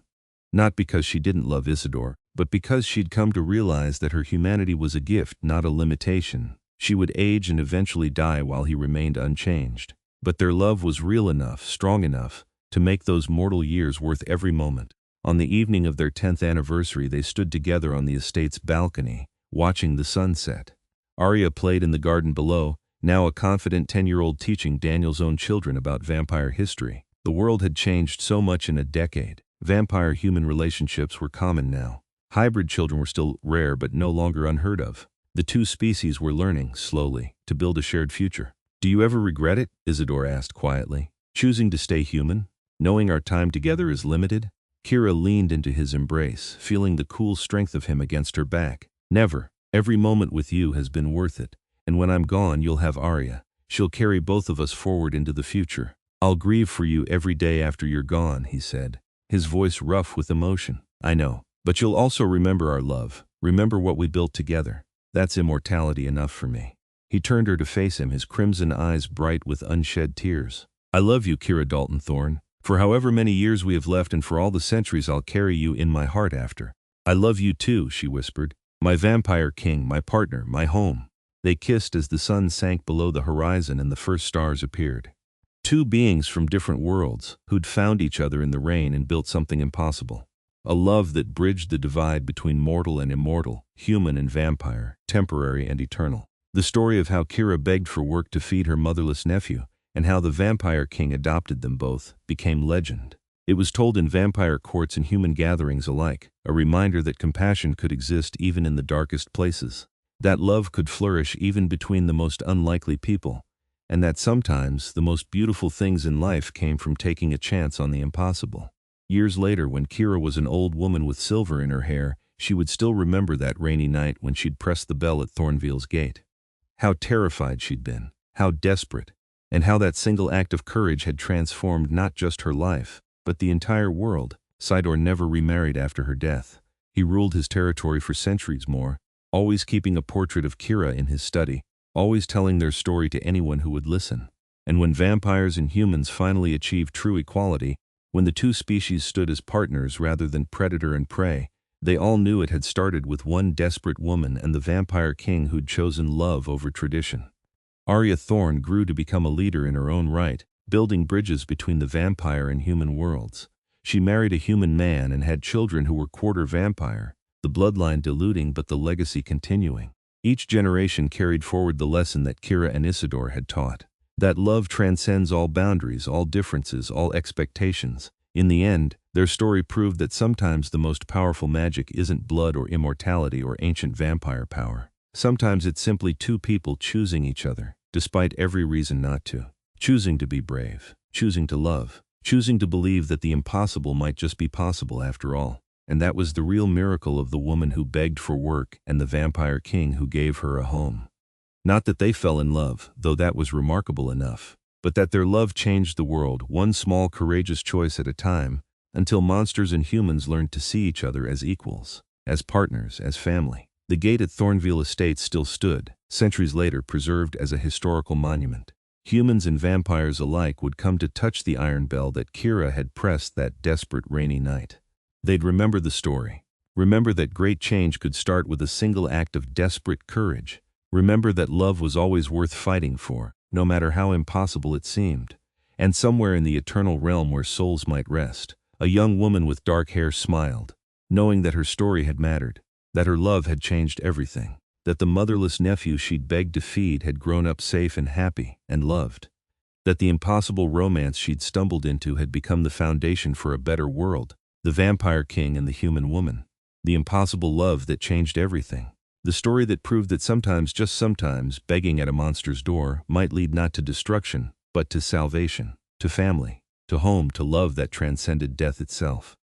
Speaker 1: Not because she didn't love Ysidore, but because she'd come to realize that her humanity was a gift, not a limitation. She would age and eventually die while he remained unchanged. But their love was real enough, strong enough, to make those mortal years worth every moment. On the evening of their 10th anniversary, they stood together on the estate's balcony, watching the sunset. Arya played in the garden below, now a confident 10-year-old teaching Daniel's own children about vampire history. The world had changed so much in a decade. Vampire-human relationships were common now. Hybrid children were still rare but no longer unheard of. The two species were learning, slowly, to build a shared future. "Do you ever regret it?" Ysidore asked quietly. "Choosing to stay human? Knowing our time together is limited?" Kira leaned into his embrace, feeling the cool strength of him against her back. "Never. Every moment with you has been worth it. And when I'm gone, you'll have Arya. She'll carry both of us forward into the future. I'll grieve for you every day after you're gone," he said, his voice rough with emotion. "I know. But you'll also remember our love. Remember what we built together. That's immortality enough for me." He turned her to face him, his crimson eyes bright with unshed tears. "I love you, Kira Dalton Thorne. For however many years we have left and for all the centuries I'll carry you in my heart after." "I love you too," she whispered. "My vampire king, my partner, my home." They kissed as the sun sank below the horizon and the first stars appeared. Two beings from different worlds, who'd found each other in the rain and built something impossible. A love that bridged the divide between mortal and immortal, human and vampire, temporary and eternal. The story of how Kira begged for work to feed her motherless nephew, and how the vampire king adopted them both, became legend. It was told in vampire courts and human gatherings alike, a reminder that compassion could exist even in the darkest places. That love could flourish even between the most unlikely people, and that sometimes the most beautiful things in life came from taking a chance on the impossible. Years later, when Kira was an old woman with silver in her hair, she would still remember that rainy night when she'd pressed the bell at Thornveil's gate. How terrified she'd been, how desperate, and how that single act of courage had transformed not just her life, but the entire world. Ysidore never remarried after her death. He ruled his territory for centuries more, always keeping a portrait of Kira in his study, always telling their story to anyone who would listen. And when vampires and humans finally achieved true equality, when the two species stood as partners rather than predator and prey, they all knew it had started with one desperate woman and the vampire king who'd chosen love over tradition. Ysidore Thorne grew to become a leader in her own right, building bridges between the vampire and human worlds. She married a human man and had children who were quarter vampire, the bloodline diluting but the legacy continuing. Each generation carried forward the lesson that Kira and Ysidore had taught, that love transcends all boundaries, all differences, all expectations. In the end, their story proved that sometimes the most powerful magic isn't blood or immortality or ancient vampire power. Sometimes it's simply two people choosing each other, despite every reason not to. Choosing to be brave, choosing to love, choosing to believe that the impossible might just be possible after all. And that was the real miracle of the woman who begged for work and the vampire king who gave her a home. Not that they fell in love, though that was remarkable enough, but that their love changed the world, one small courageous choice at a time, until monsters and humans learned to see each other as equals, as partners, as family. The gate at Thornveil Estate still stood, centuries later preserved as a historical monument. Humans and vampires alike would come to touch the iron bell that Kira had pressed that desperate rainy night. They'd remember the story. Remember that great change could start with a single act of desperate courage. Remember that love was always worth fighting for, no matter how impossible it seemed. And somewhere in the eternal realm where souls might rest, a young woman with dark hair smiled, knowing that her story had mattered, that her love had changed everything, that the motherless nephew she'd begged to feed had grown up safe and happy and loved, that the impossible romance she'd stumbled into had become the foundation for a better world, the vampire king and the human woman, the impossible love that changed everything. The story that proved that sometimes, just sometimes, begging at a monster's door might lead not to destruction, but to salvation, to family, to home, to love that transcended death itself.